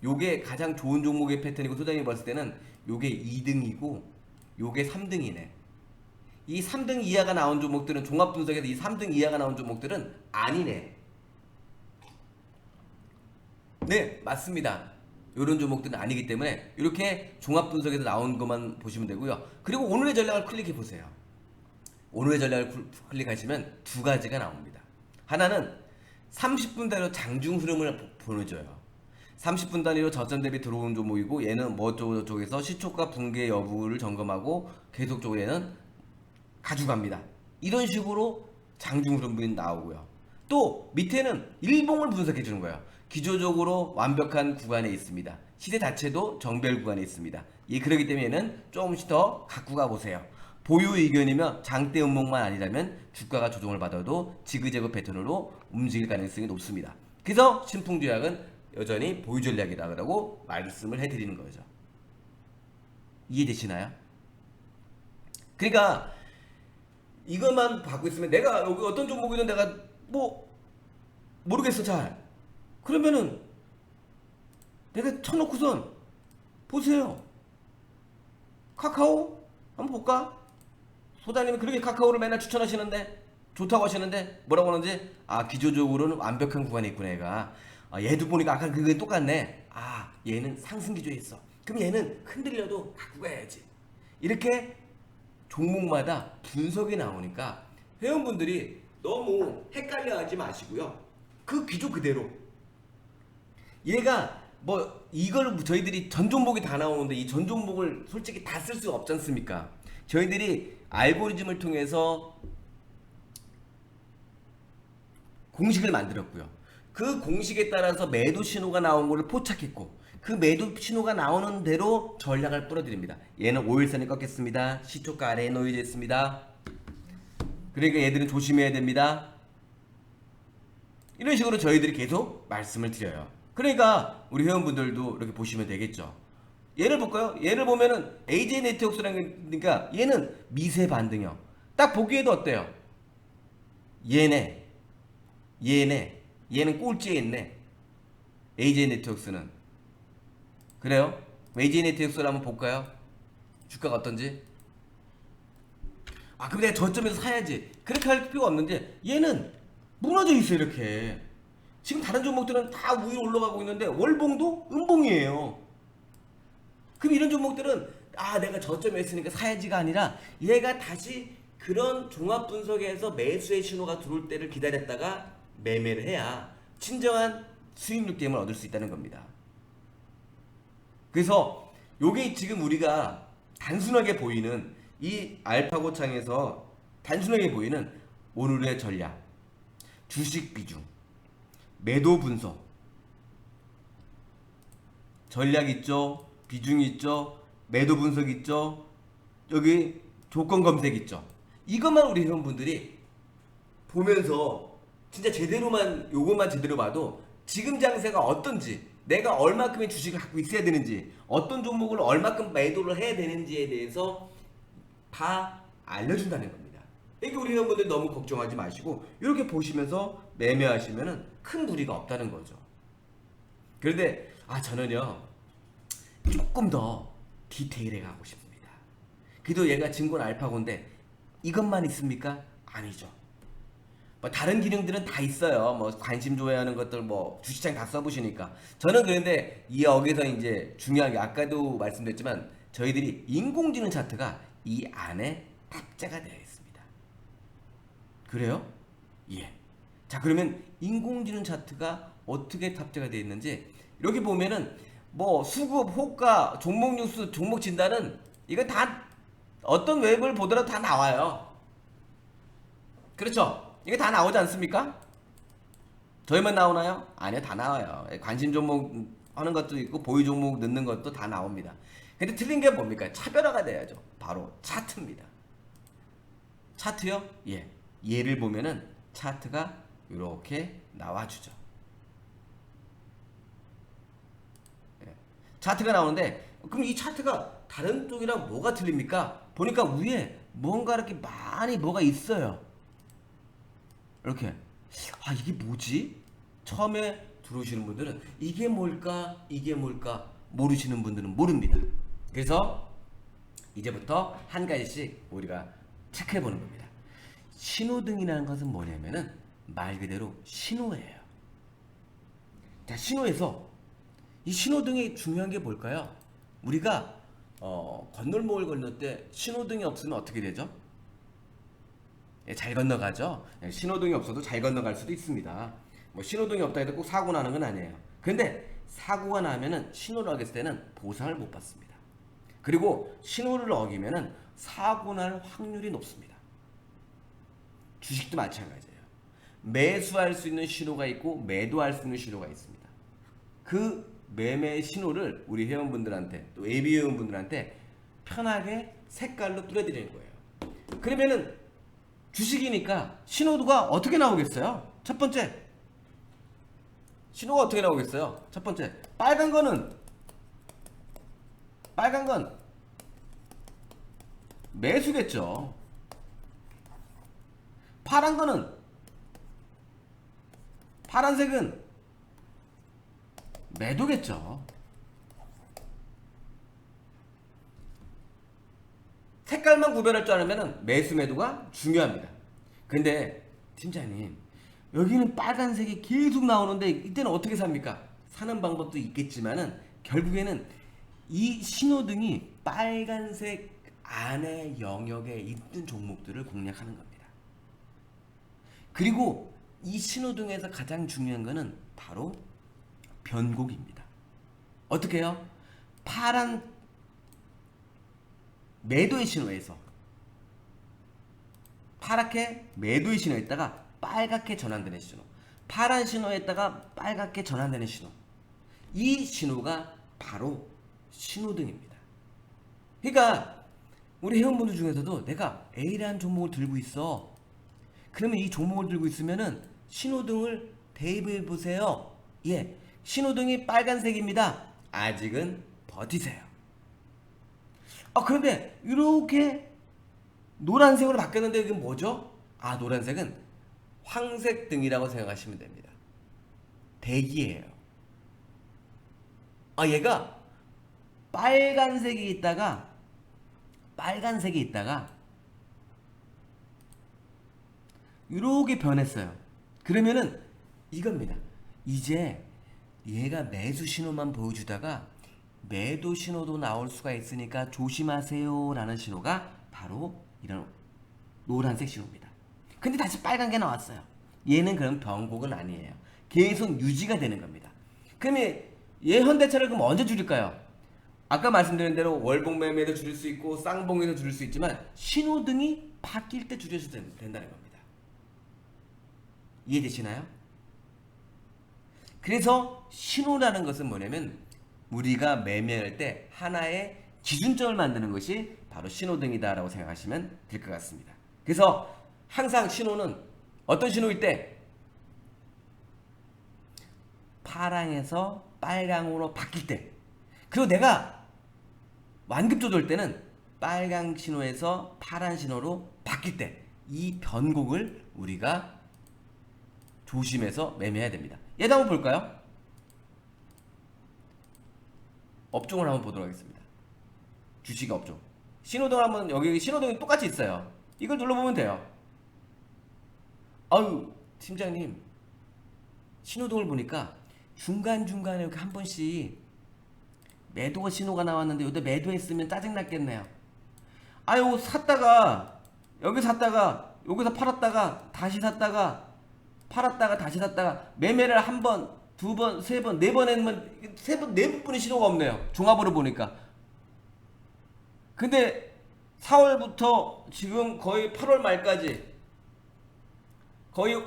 요게 가장 좋은 종목의 패턴이고, 소장님이 봤을 때는 요게 2등이고 요게 3등이네. 이 3등 이하가 나온 종목들은, 종합 분석에서 이 3등 이하가 나온 종목들은 아니네. 네, 맞습니다. 이런 종목들은 아니기 때문에 이렇게 종합 분석에서 나온 것만 보시면 되고요. 그리고 오늘의 전략을 클릭해 보세요. 오늘의 전략을 클릭하시면 두 가지가 나옵니다. 하나는 30분 단위로 장중 흐름을 보여줘요. 30분 단위로 저점 대비 들어온 종목이고, 얘는 뭐 저쪽에서 시초가 붕괴 여부를 점검하고 계속적으로 얘는 가져갑니다. 이런 식으로 장중 흐름이 나오고요. 또 밑에는 일봉을 분석해 주는 거예요. 기조적으로 완벽한 구간에 있습니다. 시세 자체도 정별 구간에 있습니다. 그러기 때문에 얘는 조금씩 더 갖고 가보세요. 보유 의견이며 장대 음목만 아니라면 주가가 조정을 받아도 지그재그 패턴으로 움직일 가능성이 높습니다. 그래서 신풍제약은 여전히 보유 전략이라고 말씀을 해드리는 거죠. 이해되시나요? 그러니까 이것만 받고 있으면, 내가 여기 어떤 종목이든 내가 뭐 모르겠어 잘, 그러면은 내가 쳐놓고선 보세요. 카카오 한번 볼까? 소장님이 그렇게 카카오를 맨날 추천하시는데, 좋다고 하시는데 뭐라고 하는지, 기조적으로는 완벽한 구간에 있구나 얘가. 얘도 보니까 아까 그게 똑같네. 얘는 상승 기조에 있어. 그럼 얘는 흔들려도 갖고 가야지. 이렇게 종목마다 분석이 나오니까 회원분들이 너무 헷갈려 하지 마시고요. 그 기조 그대로, 얘가 뭐 이걸 저희들이 전 종목이 다 나오는데 이 전 종목을 솔직히 다 쓸 수가 없지 않습니까? 저희들이 알고리즘을 통해서 공식을 만들었고요. 그 공식에 따라서 매도 신호가 나온 거를 포착했고, 그 매도 신호가 나오는 대로 전략을 뿌려드립니다. 얘는 5일선이 꺾였습니다. 시초가 아래에 놓여져 있습니다. 그러니까 얘들은 조심해야 됩니다. 이런 식으로 저희들이 계속 말씀을 드려요. 그러니까 우리 회원분들도 이렇게 보시면 되겠죠. 얘를 볼까요? 얘를 보면은 AJ 네트워크라니까 얘는 미세 반등형. 딱 보기에도 어때요? 얘는 꼴찌에 있네. AJ 네트워크는. 그래요? AJ 네트워크를 한번 볼까요? 주가가 어떤지. 그럼 내가 저점에서 사야지. 그렇게 할 필요가 없는데 얘는 무너져 있어 이렇게. 지금 다른 종목들은 다 위로 올라가고 있는데 월봉도 음봉이에요. 그럼 이런 종목들은 내가 저점에 있으니까 사야지가 아니라, 얘가 다시 그런 종합 분석에서 매수의 신호가 들어올 때를 기다렸다가 매매를 해야 진정한 수익률 게임을 얻을 수 있다는 겁니다. 그래서 요게 지금 우리가 단순하게 보이는 이 알파고 창에서 단순하게 보이는 오늘의 전략, 주식 비중, 매도 분석, 전략 있죠, 비중 있죠, 매도 분석 있죠, 여기 조건 검색 있죠. 이것만 우리 회원분들이 보면서 진짜 제대로만, 요것만 제대로 봐도 지금 장세가 어떤지, 내가 얼마큼의 주식을 갖고 있어야 되는지, 어떤 종목을 얼마큼 매도를 해야 되는지에 대해서 다 알려준다는 겁니다. 그러니까 우리 회원분들 너무 걱정하지 마시고 이렇게 보시면서 매매하시면 큰 무리가 없다는 거죠. 그런데 저는요 조금 더 디테일에 가고 싶습니다. 그래도 얘가 증권 알파고인데 이것만 있습니까? 아니죠. 뭐 다른 기능들은 다 있어요. 뭐 관심 조회하는 것들, 뭐 주식창 다 써보시니까. 저는 그런데 여기서 이제 중요한 게, 아까도 말씀드렸지만 저희들이 인공지능 차트가 이 안에 탑재가 되어 있습니다. 그래요? 예. 자, 그러면 인공지능 차트가 어떻게 탑재가 되어 있는지 이렇게 보면은 뭐 수급, 호가, 종목 뉴스, 종목 진단은 이거 다 어떤 웹을 보더라도 다 나와요. 그렇죠? 이게 다 나오지 않습니까? 저희만 나오나요? 아니요, 다 나와요. 관심 종목 하는 것도 있고 보유 종목 넣는 것도 다 나옵니다. 근데 틀린 게 뭡니까? 차별화가 돼야죠. 바로 차트입니다. 차트요? 예. 얘를 보면은 차트가 이렇게 나와주죠. 예. 차트가 나오는데 그럼 이 차트가 다른 쪽이랑 뭐가 틀립니까? 보니까 위에 뭔가 이렇게 많이 뭐가 있어요. 이렇게. 아, 이게 뭐지? 처음에 들어오시는 분들은 이게 뭘까? 이게 뭘까? 모르시는 분들은 모릅니다. 그래서 이제부터 한 가지씩 우리가 체크해 보는 겁니다. 신호등이라는 것은 뭐냐면은 말 그대로 신호예요. 자, 신호에서 이 신호등이 중요한 게 뭘까요? 우리가 건널목을 건널 때 신호등이 없으면 어떻게 되죠? 예, 잘 건너가죠. 예, 신호등이 없어도 잘 건너갈 수도 있습니다. 뭐 신호등이 없다 해도 꼭 사고 나는 건 아니에요. 근데 사고가 나면은 신호를 어겼을 때는 보상을 못 받습니다. 그리고 신호를 어기면은 사고 날 확률이 높습니다. 주식도 마찬가지예요. 매수할 수 있는 신호가 있고 매도할 수 있는 신호가 있습니다. 그 매매 신호를 우리 회원분들한테 또 예비 회원분들한테 편하게 색깔로 뚜려드리는 거예요. 그러면은 주식이니까 신호가 어떻게 나오겠어요? 첫 번째 신호가 어떻게 나오겠어요? 첫 번째 빨간 건 매수겠죠. 파란색은 매도겠죠. 색깔만 구별할 줄 알면 매수 매도가 중요합니다. 근데 팀장님 여기는 빨간색이 계속 나오는데 이때는 어떻게 삽니까? 사는 방법도 있겠지만은 결국에는 이 신호등이 빨간색 안에 영역에 있는 종목들을 공략하는 겁니다. 그리고 이 신호등에서 가장 중요한 거는 바로 변곡입니다. 어떻게 해요? 파란 매도의 신호에서 파랗게 매도의 신호에다가 빨갛게 전환되는 신호, 파란 신호에다가 빨갛게 전환되는 신호, 이 신호가 바로 신호등입니다. 그러니까 우리 회원분들 중에서도 내가 A라는 종목을 들고 있어. 그러면 이 종목을 들고 있으면은 신호등을 대입해 보세요. 예, 신호등이 빨간색입니다. 아직은 버티세요. 그런데 이렇게 노란색으로 바뀌었는데 이게 뭐죠? 노란색은 황색 등이라고 생각하시면 됩니다. 대기예요. 얘가 빨간색이 있다가 이렇게 변했어요. 그러면은 이겁니다. 이제 얘가 매수 신호만 보여주다가 매도 신호도 나올 수가 있으니까 조심하세요 라는 신호가 바로 이런 노란색 신호입니다. 근데 다시 빨간 게 나왔어요. 얘는 그럼 변곡은 아니에요. 계속 유지가 되는 겁니다. 그러면 얘 현대차를 그럼 언제 줄일까요? 아까 말씀드린 대로 월봉 매매도 줄일 수 있고 쌍봉에도 줄일 수 있지만 신호등이 바뀔 때 줄여서 된다는 겁니다. 이해되시나요? 그래서 신호라는 것은 뭐냐면 우리가 매매할 때 하나의 기준점을 만드는 것이 바로 신호등이다라고 생각하시면 될 것 같습니다. 그래서 항상 신호는 어떤 신호일 때 파랑에서 빨강으로 바뀔 때, 그리고 내가 완급 조절 때는 빨강 신호에서 파란 신호로 바뀔 때, 이 변곡을 우리가 조심해서 매매해야 됩니다. 얘도 한번 볼까요? 업종을 한번 보도록 하겠습니다. 주식 업종. 신호등 한번, 여기 신호등이 똑같이 있어요. 이걸 눌러보면 돼요. 아유, 팀장님, 신호등을 보니까 중간중간에 이렇게 한 번씩 매도 신호가 나왔는데 여기다 매도했으면 짜증났겠네요. 아유, 샀다가 여기 여기서 팔았다가 다시 샀다가 팔았다가 다시 샀다가 매매를 한번 두 번, 세 번, 네 번 했으면 세 번, 네 번뿐이 신호가 없네요. 종합으로 보니까. 근데 4월부터 지금 거의 8월 말까지 거의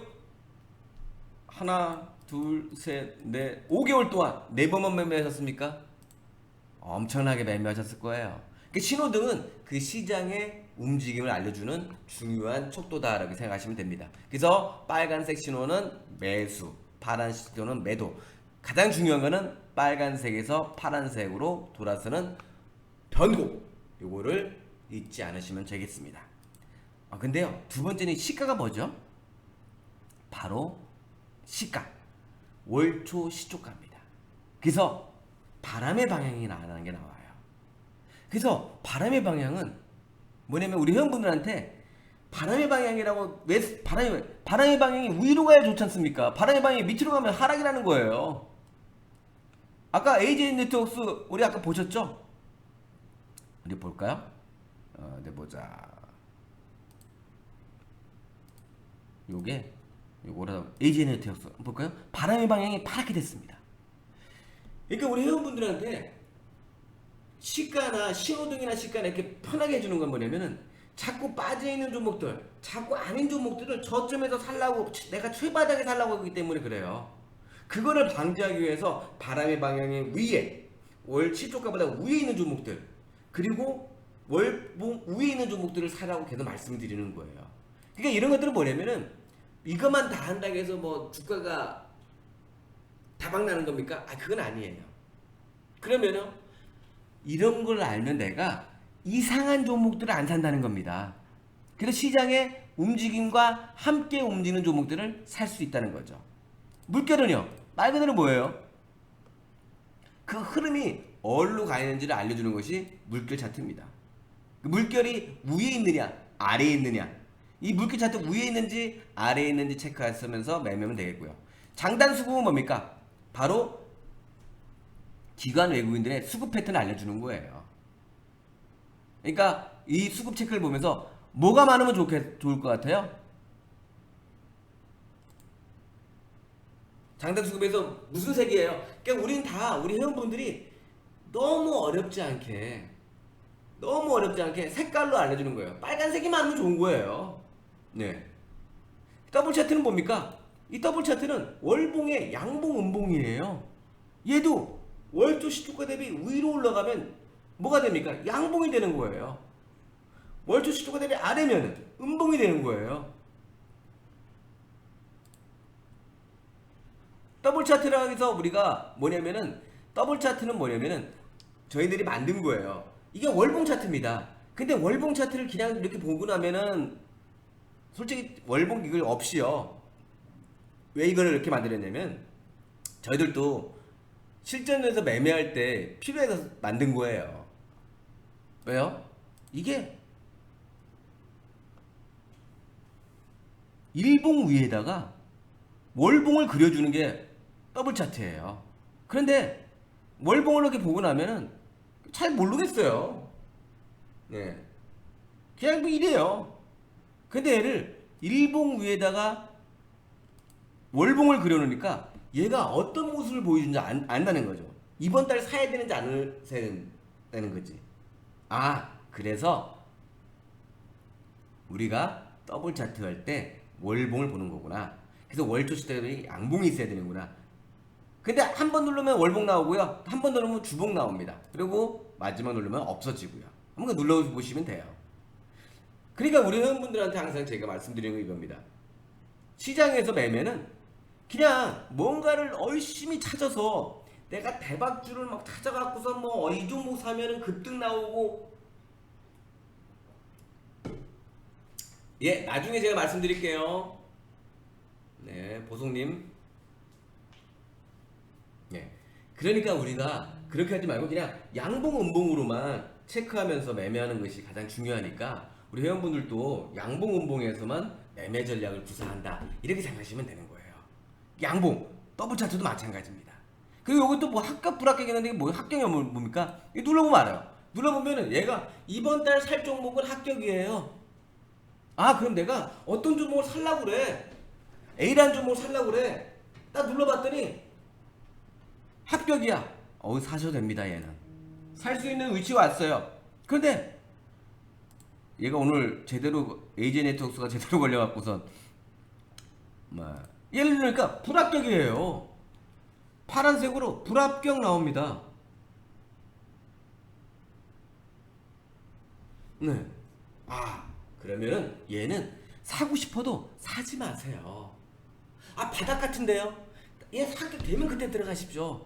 하나, 둘, 셋, 넷, 5개월 동안 네 번만 매매하셨습니까? 엄청나게 매매하셨을 거예요. 그 신호등은 그 시장의 움직임을 알려주는 중요한 척도다라고 생각하시면 됩니다. 그래서 빨간색 신호는 매수, 파란색 신호는 매도. 가장 중요한 거는 빨간색에서 파란색으로 돌아서는 변곡. 요거를 잊지 않으시면 되겠습니다. 근데요, 두 번째는 시가가 뭐죠? 바로 시가. 월초 시초가입니다. 그래서 바람의 방향이 나타나는 게 나와요. 그래서 바람의 방향은 뭐냐면 우리 회원분들한테 바람의 방향이라고 왜 바람의 방향이 위로 가야 좋지 않습니까? 바람의 방향이 밑으로 가면 하락이라는 거예요. 아까 AJ 네트워크스 우리 아까 보셨죠? 우리 볼까요? 네 보자. 요거라 AJ 네트워크스 볼까요? 바람의 방향이 파랗게 됐습니다. 그러니까 우리 회원분들한테 시가나 신호등이나 시가나 이렇게 편하게 해주는 건 뭐냐면은 자꾸 빠져있는 종목들, 자꾸 아닌 종목들을 저점에서 살라고 내가 최바닥에 살라고 하기 때문에 그래요. 그거를 방지하기 위해서 바람의 방향의 위에 월 7조가보다 위에 있는 종목들 그리고 월봉 위에 있는 종목들을 사라고 계속 말씀드리는 거예요. 그러니까 이런 것들은 뭐냐면은 이것만 다 한다고 해서 뭐 주가가 다박 나는 겁니까? 그건 아니에요. 그러면은 이런 걸 알면 내가 이상한 종목들을 안 산다는 겁니다. 그래서 시장의 움직임과 함께 움직이는 종목들을 살 수 있다는 거죠. 물결은요, 말 그대로 뭐예요? 그 흐름이 어디로 가 있는지를 알려주는 것이 물결 차트입니다. 물결이 위에 있느냐, 아래에 있느냐, 이 물결 차트 위에 있는지 아래에 있는지 체크하시면서 매매하면 되겠고요. 장단 수급은 뭡니까? 바로 기관 외국인들의 수급 패턴을 알려주는 거예요. 그러니까 이 수급 체크를 보면서 뭐가 많으면 좋을 것 같아요? 장단 수급에서 무슨 색이에요? 그러니까 우리 회원분들이 너무 어렵지 않게 색깔로 알려주는 거예요. 빨간색이 많으면 좋은 거예요. 네. 더블 차트는 뭡니까? 이 더블 차트는 월봉의 양봉 음봉이에요. 얘도 월초 시초가 대비 위로 올라가면 뭐가 됩니까? 양봉이 되는 거예요. 월초 시초가 대비 아래면 음봉이 되는 거예요. 더블 차트라고 해서 우리가 더블 차트는 뭐냐면은 저희들이 만든 거예요. 이게 월봉 차트입니다. 근데 월봉 차트를 그냥 이렇게 보고 나면은 솔직히 월봉 이걸 없이요. 왜 이걸 이렇게 만들었냐면 저희들도 실전에서 매매할 때 필요해서 만든 거예요. 왜요? 이게 일봉 위에다가 월봉을 그려주는 게 더블 차트예요. 그런데 월봉을 이렇게 보고 나면은 잘 모르겠어요. 네. 그냥 뭐 이래요. 근데 얘를 일봉 위에다가 월봉을 그려놓으니까 얘가 어떤 모습을 보여주는지 안다는 거죠. 이번 달 사야 되는지 안 사야 되는 거지. 그래서 우리가 더블 차트 할 때 월봉을 보는 거구나. 그래서 월초 시대에 양봉이 있어야 되는구나. 근데 한 번 누르면 월봉 나오고요. 한 번 누르면 주봉 나옵니다. 그리고 마지막 누르면 없어지고요. 한번 눌러보시면 돼요. 그러니까 우리 회원분들한테 항상 제가 말씀드리는 거 이겁니다. 시장에서 매매는 그냥 뭔가를 열심히 찾아서 내가 대박주를 막 찾아갖고서 뭐 이 종목 사면은 급등 나오고 나중에 제가 말씀드릴게요. 네, 보송님. 그러니까 우리가 그렇게 하지 말고 그냥 양봉 음봉으로만 체크하면서 매매하는 것이 가장 중요하니까 우리 회원분들도 양봉 음봉에서만 매매 전략을 구사한다 이렇게 생각하시면 되는 거예요. 양봉 더블 차트도 마찬가지입니다. 그리고 이것도 뭐 합격 불합격이라는 게 뭐 합격이 뭡니까? 이거 눌러보면 알아요. 눌러보면은 얘가 이번 달 살 종목은 합격이에요. 그럼 내가 어떤 종목을 살라고 그래? A라는 종목을 살라고 그래. 딱 눌러봤더니 합격이야. 사셔도 됩니다. 얘는 살 수 있는 위치가 왔어요. 그런데 얘가 오늘 제대로 AJ 네트워크가 제대로 걸려갖고선 뭐 예를 들으니까 불합격이에요. 파란색으로 불합격 나옵니다. 네. 그러면은 얘는 사고 싶어도 사지 마세요. 바닥 같은데요? 얘 합격되면 그때 들어가십시오.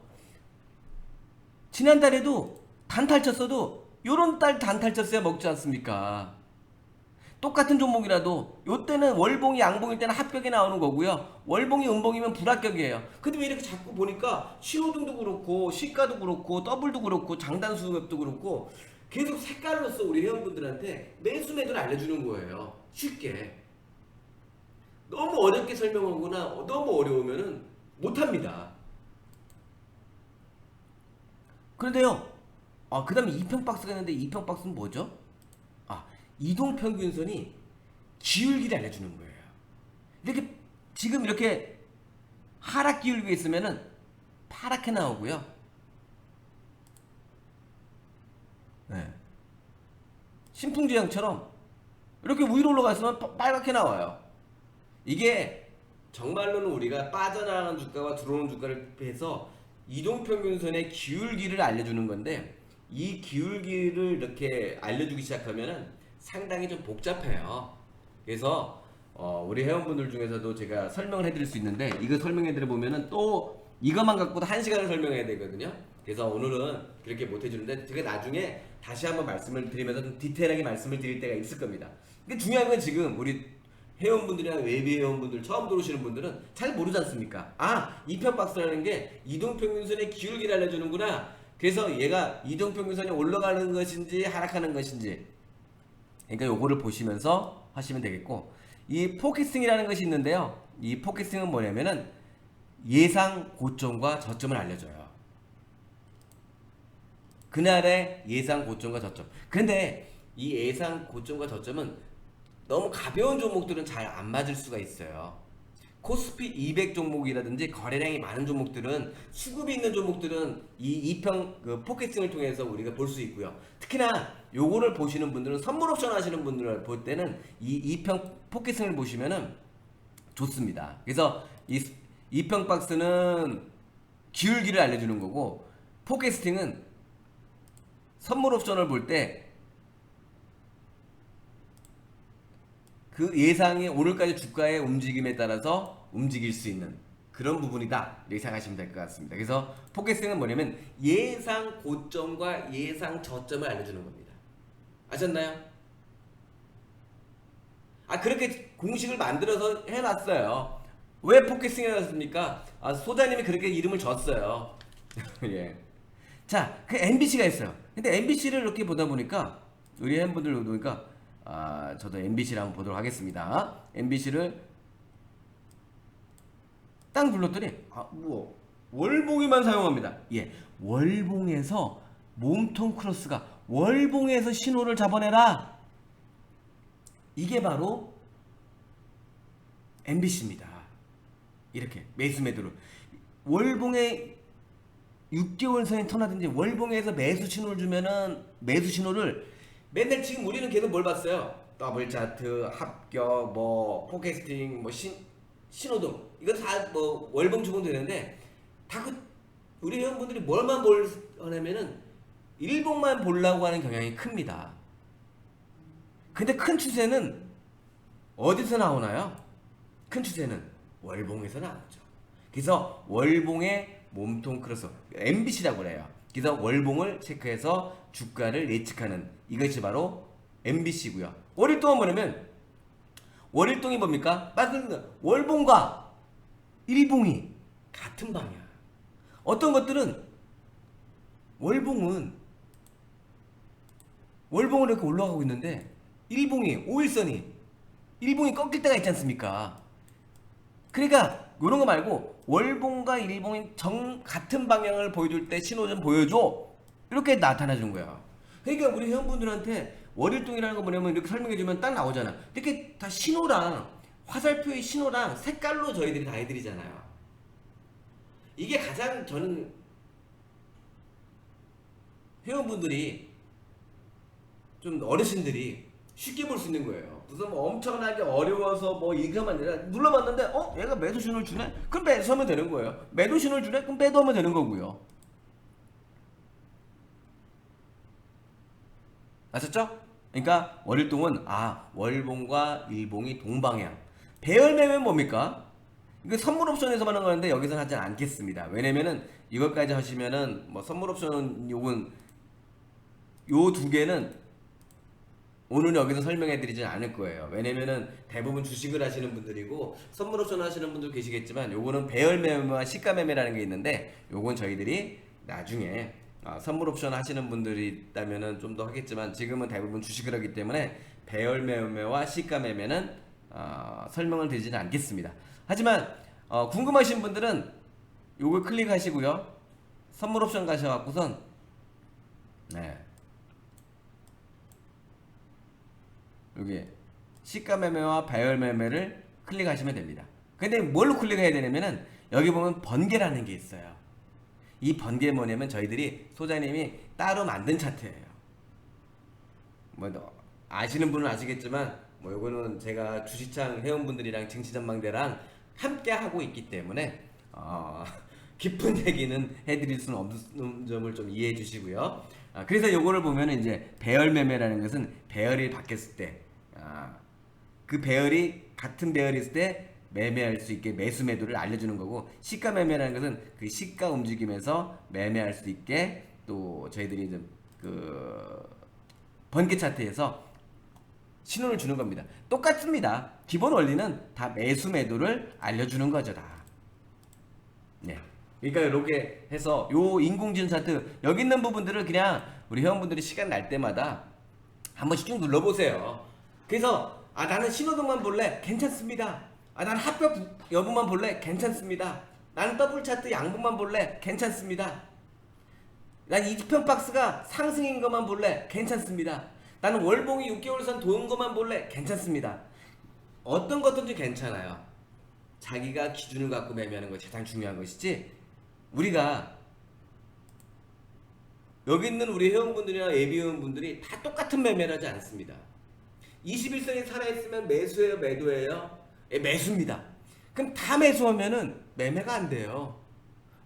지난달에도 단탈 쳤어도 요런 달 단탈 쳤어야 먹지 않습니까? 똑같은 종목이라도 요때는 월봉이 양봉일 때는 합격이 나오는 거고요. 월봉이 음봉이면 불합격이에요. 근데 왜 이렇게 자꾸 보니까 신호등도 그렇고 시가도 그렇고 더블도 그렇고 장단수급도 그렇고 계속 색깔로서 우리 회원분들한테 매수 매도를 알려주는 거예요. 쉽게. 너무 어렵게 설명하거나 너무 어려우면은 못합니다. 그런데요. 그 다음에 이평박스가 있는데 이평박스는 뭐죠? 이동평균선이 기울기를 알려주는 거예요. 이렇게 지금 이렇게 하락 기울기가 있으면은 파랗게 나오고요. 네. 신풍제형처럼 이렇게 위로 올라가 있으면 빨갛게 나와요. 이게 정말로는 우리가 빠져나가는 주가와 들어오는 주가를 해서 이동평균선의 기울기를 알려주는 건데 이 기울기를 이렇게 알려주기 시작하면은 상당히 좀 복잡해요. 그래서 우리 회원분들 중에서도 제가 설명을 해드릴 수 있는데 이거 설명해드려 보면은 또 이것만 갖고도 1시간을 설명해야 되거든요. 그래서 오늘은 그렇게 못 해주는데 제가 나중에 다시 한번 말씀을 드리면서 좀 디테일하게 말씀을 드릴 때가 있을 겁니다. 근데 중요한 건 지금 우리 회원분들이나 외부 회원분들 처음 들어오시는 분들은 잘 모르지 않습니까? 이평박스라는 게 이동평균선의 기울기를 알려주는구나. 그래서 얘가 이동평균선이 올라가는 것인지 하락하는 것인지 그러니까 요거를 보시면서 하시면 되겠고 이 포캐스팅이라는 것이 있는데요. 이 포캐스팅은 뭐냐면은 예상 고점과 저점을 알려줘요. 그날의 예상 고점과 저점. 근데 이 예상 고점과 저점은 너무 가벼운 종목들은 잘 안 맞을 수가 있어요. 코스피 200 종목이라든지 거래량이 많은 종목들은 수급이 있는 종목들은 이 이평 포켓팅을 통해서 우리가 볼 수 있고요. 특히나 요거를 보시는 분들은 선물 옵션 하시는 분들을 볼 때는 이 이평 포켓팅을 보시면은 좋습니다. 그래서 이 이평 박스는 기울기를 알려주는 거고 포켓팅은 선물 옵션을 볼 때 그 예상이 오늘까지 주가의 움직임에 따라서 움직일 수 있는 그런 부분이다 이렇게 생각하시면 될 것 같습니다. 그래서 포켓팅은 뭐냐면 예상 고점과 예상 저점을 알려주는 겁니다. 아셨나요? 그렇게 공식을 만들어서 해놨어요. 왜 포켓팅 해놨습니까? 소장님이 그렇게 이름을 줬어요. 예. 자, 그 MBC가 있어요. 근데 MBC를 이렇게 보다 보니까 우리 팬분들 보니까 저도 MBC를 한번 보도록 하겠습니다. MBC를 딱 눌렀더니 뭐 월봉이만 사용합니다. 예, 월봉에서 몸통 크로스가 월봉에서 신호를 잡아내라. 이게 바로 MBC입니다. 이렇게 매수 매도를 월봉에 6개월 선에 터나든지 월봉에서 매수 신호를 주면은 매수 신호를 맨날 지금 우리는 계속 뭘 봤어요? 더블 차트, 합격, 뭐 포캐스팅, 뭐 신호등 이거 다 뭐 월봉 주봉 되는데 다 우리 회원분들이 뭘만 하냐면은 일봉만 보려고 하는 경향이 큽니다. 근데 큰 추세는 어디서 나오나요? 큰 추세는 월봉에서 나오죠. 그래서 월봉의 몸통 크로스 MBC라고 그래요. 그래서 월봉을 체크해서 주가를 예측하는 이것이 바로 MBC고요. 월일동은 뭐냐면 월일동이 뭡니까? 맞습니다. 월봉과 일봉이 같은 방향. 어떤 것들은 월봉은 이렇게 올라가고 있는데 일봉이 5일선이 일봉이 꺾일 때가 있지 않습니까? 그러니까 이런 거 말고 월봉과 일봉이 같은 방향을 보여줄 때 신호 좀 보여줘 이렇게 나타나 준 거야. 그러니까 우리 회원분들한테 월일동이라는 거 뭐냐면 이렇게 설명해 주면 딱 나오잖아. 이렇게 다 신호랑 화살표의 신호랑 색깔로 저희들이 다 해드리잖아요. 이게 가장 저는 회원분들이 좀 어르신들이 쉽게 볼 수 있는 거예요. 무슨 뭐 엄청나게 어려워서 뭐 이거만 아니라 눌러봤는데 얘가 매도 신호를 주네? 그럼 매수하면 되는 거예요. 매도 신호를 주네? 그럼 매도하면 되는 거고요. 아셨죠? 그러니까 월일동은 월봉과 일봉이 동방향. 배열매매는 뭡니까? 이거 선물 옵션에서만 하는 건데 여기서는 하지 않겠습니다. 왜냐면은 이것까지 하시면은 뭐 선물 옵션은 요건 요 두 개는 오늘 여기서 설명해 드리진 않을 거예요. 왜냐면은 대부분 주식을 하시는 분들이고 선물 옵션 하시는 분들 계시겠지만 요거는 배열 매매와 시가 매매라는 게 있는데 요건 저희들이 나중에 선물 옵션 하시는 분들이 있다면은 좀 더 하겠지만 지금은 대부분 주식을 하기 때문에 배열 매매와 시가 매매는 설명을 드리지는 않겠습니다. 하지만 궁금하신 분들은 요걸 클릭하시고요. 선물 옵션 가셔갖고선 네. 여기 시가 매매와 배열 매매를 클릭하시면 됩니다. 근데 뭘로 클릭해야 되냐면은 여기 보면 번개라는 게 있어요. 이 번개 뭐냐면 저희들이 소장님이 따로 만든 차트예요. 뭐 아시는 분은 아시겠지만 뭐 요거는 제가 주식창 회원분들이랑 증시전망대랑 함께 하고 있기 때문에 깊은 얘기는 해드릴 수는 없는 점을 좀 이해해 주시고요. 그래서 요거를 보면은 이제 배열 매매라는 것은 배열이 바뀌었을 때, 그 배열이 같은 배열이 있을 때 매매할 수 있게 매수 매도를 알려주는 거고, 시가 매매라는 것은 그 시가 움직임에서 매매할 수 있게 또 저희들이 이제 그 번개 차트에서 신호를 주는 겁니다. 똑같습니다. 기본 원리는 다 매수 매도를 알려주는 거죠, 다. 네. 그러니까 이렇게 해서 요 인공지능 차트 여기 있는 부분들을 그냥 우리 회원분들이 시간 날 때마다 한 번씩 쭉 눌러보세요. 그래서 나는 신호등만 볼래? 괜찮습니다. 나는 합격 여부만 볼래? 괜찮습니다. 나는 더블 차트 양분만 볼래? 괜찮습니다. 난 20편 박스가 상승인 것만 볼래? 괜찮습니다. 나는 월봉이 6개월선 도는 것만 볼래? 괜찮습니다. 어떤 것든지 괜찮아요. 자기가 기준을 갖고 매매하는 것이 가장 중요한 것이지, 우리가 여기 있는 우리 회원분들이나 예비 회원분들이 다 똑같은 매매를 하지 않습니다. 21선이 살아있으면 매수예요, 매도예요? 매수입니다. 그럼 다 매수하면은 매매가 안 돼요.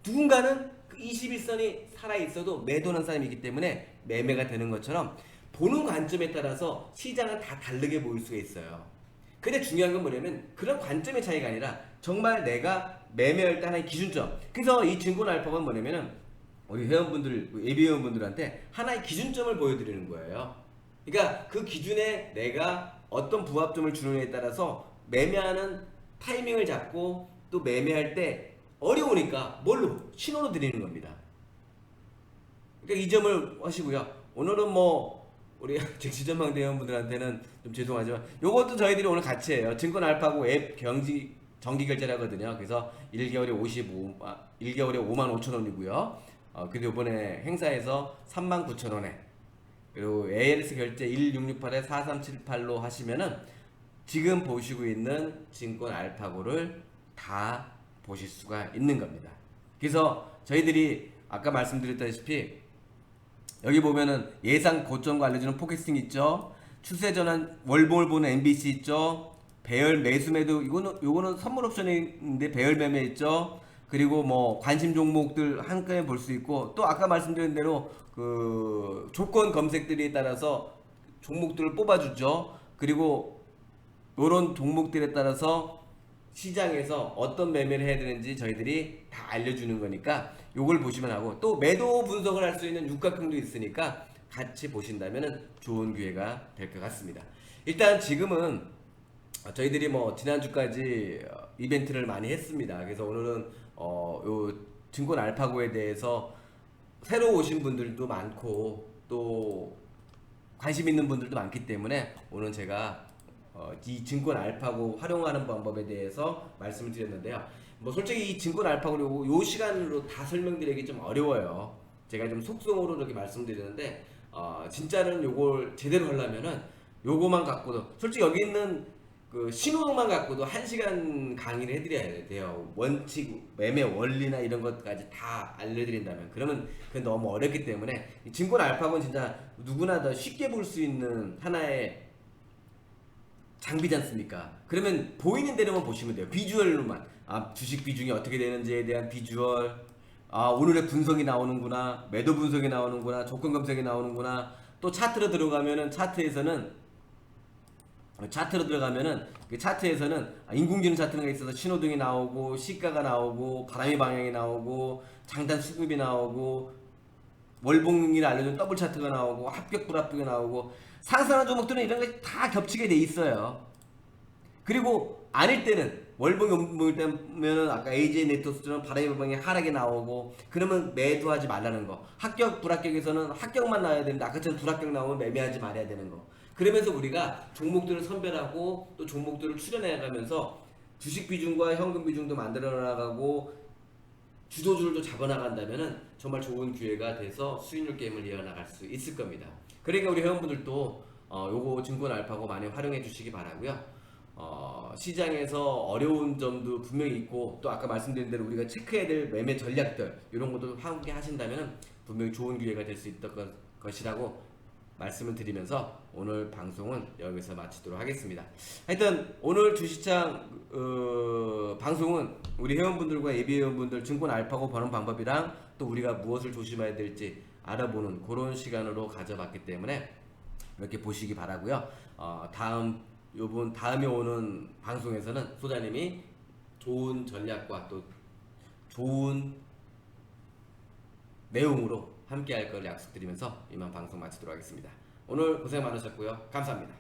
누군가는 그 21선이 살아있어도 매도하는 사람이기 때문에 매매가 되는 것처럼 보는 관점에 따라서 시장은 다 다르게 보일 수가 있어요. 근데 중요한 건 뭐냐면 그런 관점의 차이가 아니라 정말 내가 매매할 때 하나의 기준점. 그래서 이 증권 알파고는 뭐냐면은 우리 회원분들, 예비 회원분들한테 하나의 기준점을 보여드리는 거예요. 그러니까 그 기준에 내가 어떤 부합점을 주느냐에 따라서 매매하는 타이밍을 잡고 또 매매할 때 어려우니까 뭘로? 신호로 드리는 겁니다. 그러니까 이 점을 하시고요. 오늘은 뭐 우리 증시전망 대원분들한테는 좀 죄송하지만 요것도 저희들이 오늘 같이 해요. 증권 알파고 앱 정기 결제를 하거든요. 그래서 1개월에 1개월에 55,500원이고요. 그리고 이번에 행사에서 39,000원에, 그리고 ALS 결제 1668에 4378로 하시면은 지금 보시고 있는 증권 알파고를 다 보실 수가 있는 겁니다. 그래서 저희들이 아까 말씀드렸다시피 여기 보면은 예상 고점과 알려주는 포캐스팅 있죠. 추세 전환 월봉을 보는 MBC 있죠. 배열 매수 매도 요거는 선물 옵션인데 배열 매매 있죠. 그리고 뭐 관심 종목들 한꺼번에 볼 수 있고, 또 아까 말씀드린 대로 그 조건 검색들에 따라서 종목들을 뽑아주죠. 그리고 요런 종목들에 따라서 시장에서 어떤 매매를 해야 되는지 저희들이 다 알려주는 거니까 요걸 보시면 하고, 또 매도 분석을 할 수 있는 육각형도 있으니까 같이 보신다면 좋은 기회가 될 것 같습니다. 일단 지금은 저희들이 뭐 지난주까지 이벤트를 많이 했습니다. 그래서 오늘은 요 증권 알파고에 대해서 새로 오신 분들도 많고 또 관심 있는 분들도 많기 때문에 오늘 제가 이 증권 알파고 활용하는 방법에 대해서 말씀을 드렸는데요. 뭐 솔직히 이 증권 알파고 요 시간으로 다 설명드리기 좀 어려워요. 제가 좀 속성으로 이렇게 말씀드리는데 진짜는 요걸 제대로 하려면은 요거만 갖고도, 솔직히 여기 있는 그 그 신호등만 갖고도 1시간 강의를 해드려야 돼요. 원칙, 매매 원리나 이런 것까지 다 알려드린다면. 그러면 그건 너무 어렵기 때문에 이 증권 알파고는 진짜 누구나 더 쉽게 볼 수 있는 하나의 장비지 않습니까? 그러면 보이는 대로만 보시면 돼요. 비주얼로만. 아, 주식 비중이 어떻게 되는지에 대한 비주얼. 아, 오늘의 분석이 나오는구나. 매도 분석이 나오는구나. 조건 검색이 나오는구나. 또 차트로 들어가면은 그 차트에서는 인공지능 차트가 있어서 신호등이 나오고 시가가 나오고 바람의 방향이 나오고 장단 수급이 나오고 월봉을 알려준 더블 차트가 나오고 합격 불합격이 나오고 상승하는 종목들은 이런 게 다 겹치게 돼 있어요. 그리고 아닐 때는 월봉이 때면 아까 AJ 네트워크처럼 바람의 방향이 하락이 나오고 그러면 매도하지 말라는 거. 합격 불합격에서는 합격만 나와야 되는데 아까처럼 불합격 나오면 매매하지 말아야 되는 거. 그러면서 우리가 종목들을 선별하고 또 종목들을 추려내가면서 주식 비중과 현금 비중도 만들어 나가고 주도주를 잡아 나간다면은 정말 좋은 기회가 돼서 수익률 게임을 이어나갈 수 있을 겁니다. 그러니까 우리 회원분들도 요거 증권 알파고 많이 활용해 주시기 바라고요. 시장에서 어려운 점도 분명히 있고 또 아까 말씀드린 대로 우리가 체크해야 될 매매 전략들 이런 것도 함께 하신다면 분명히 좋은 기회가 될 수 있을 것이라고 말씀을 드리면서 오늘 방송은 여기서 마치도록 하겠습니다. 하여튼 오늘 주시장 방송은 우리 회원분들과 예비 회원분들 증권 알파고 버는 방법이랑 또 우리가 무엇을 조심해야 될지 알아보는 그런 시간으로 가져봤기 때문에 이렇게 보시기 바라고요. 다음에 오는 방송에서는 소장님이 좋은 전략과 또 좋은 내용으로 함께 할 걸 약속드리면서 이만 방송 마치도록 하겠습니다. 오늘 고생 많으셨고요. 감사합니다.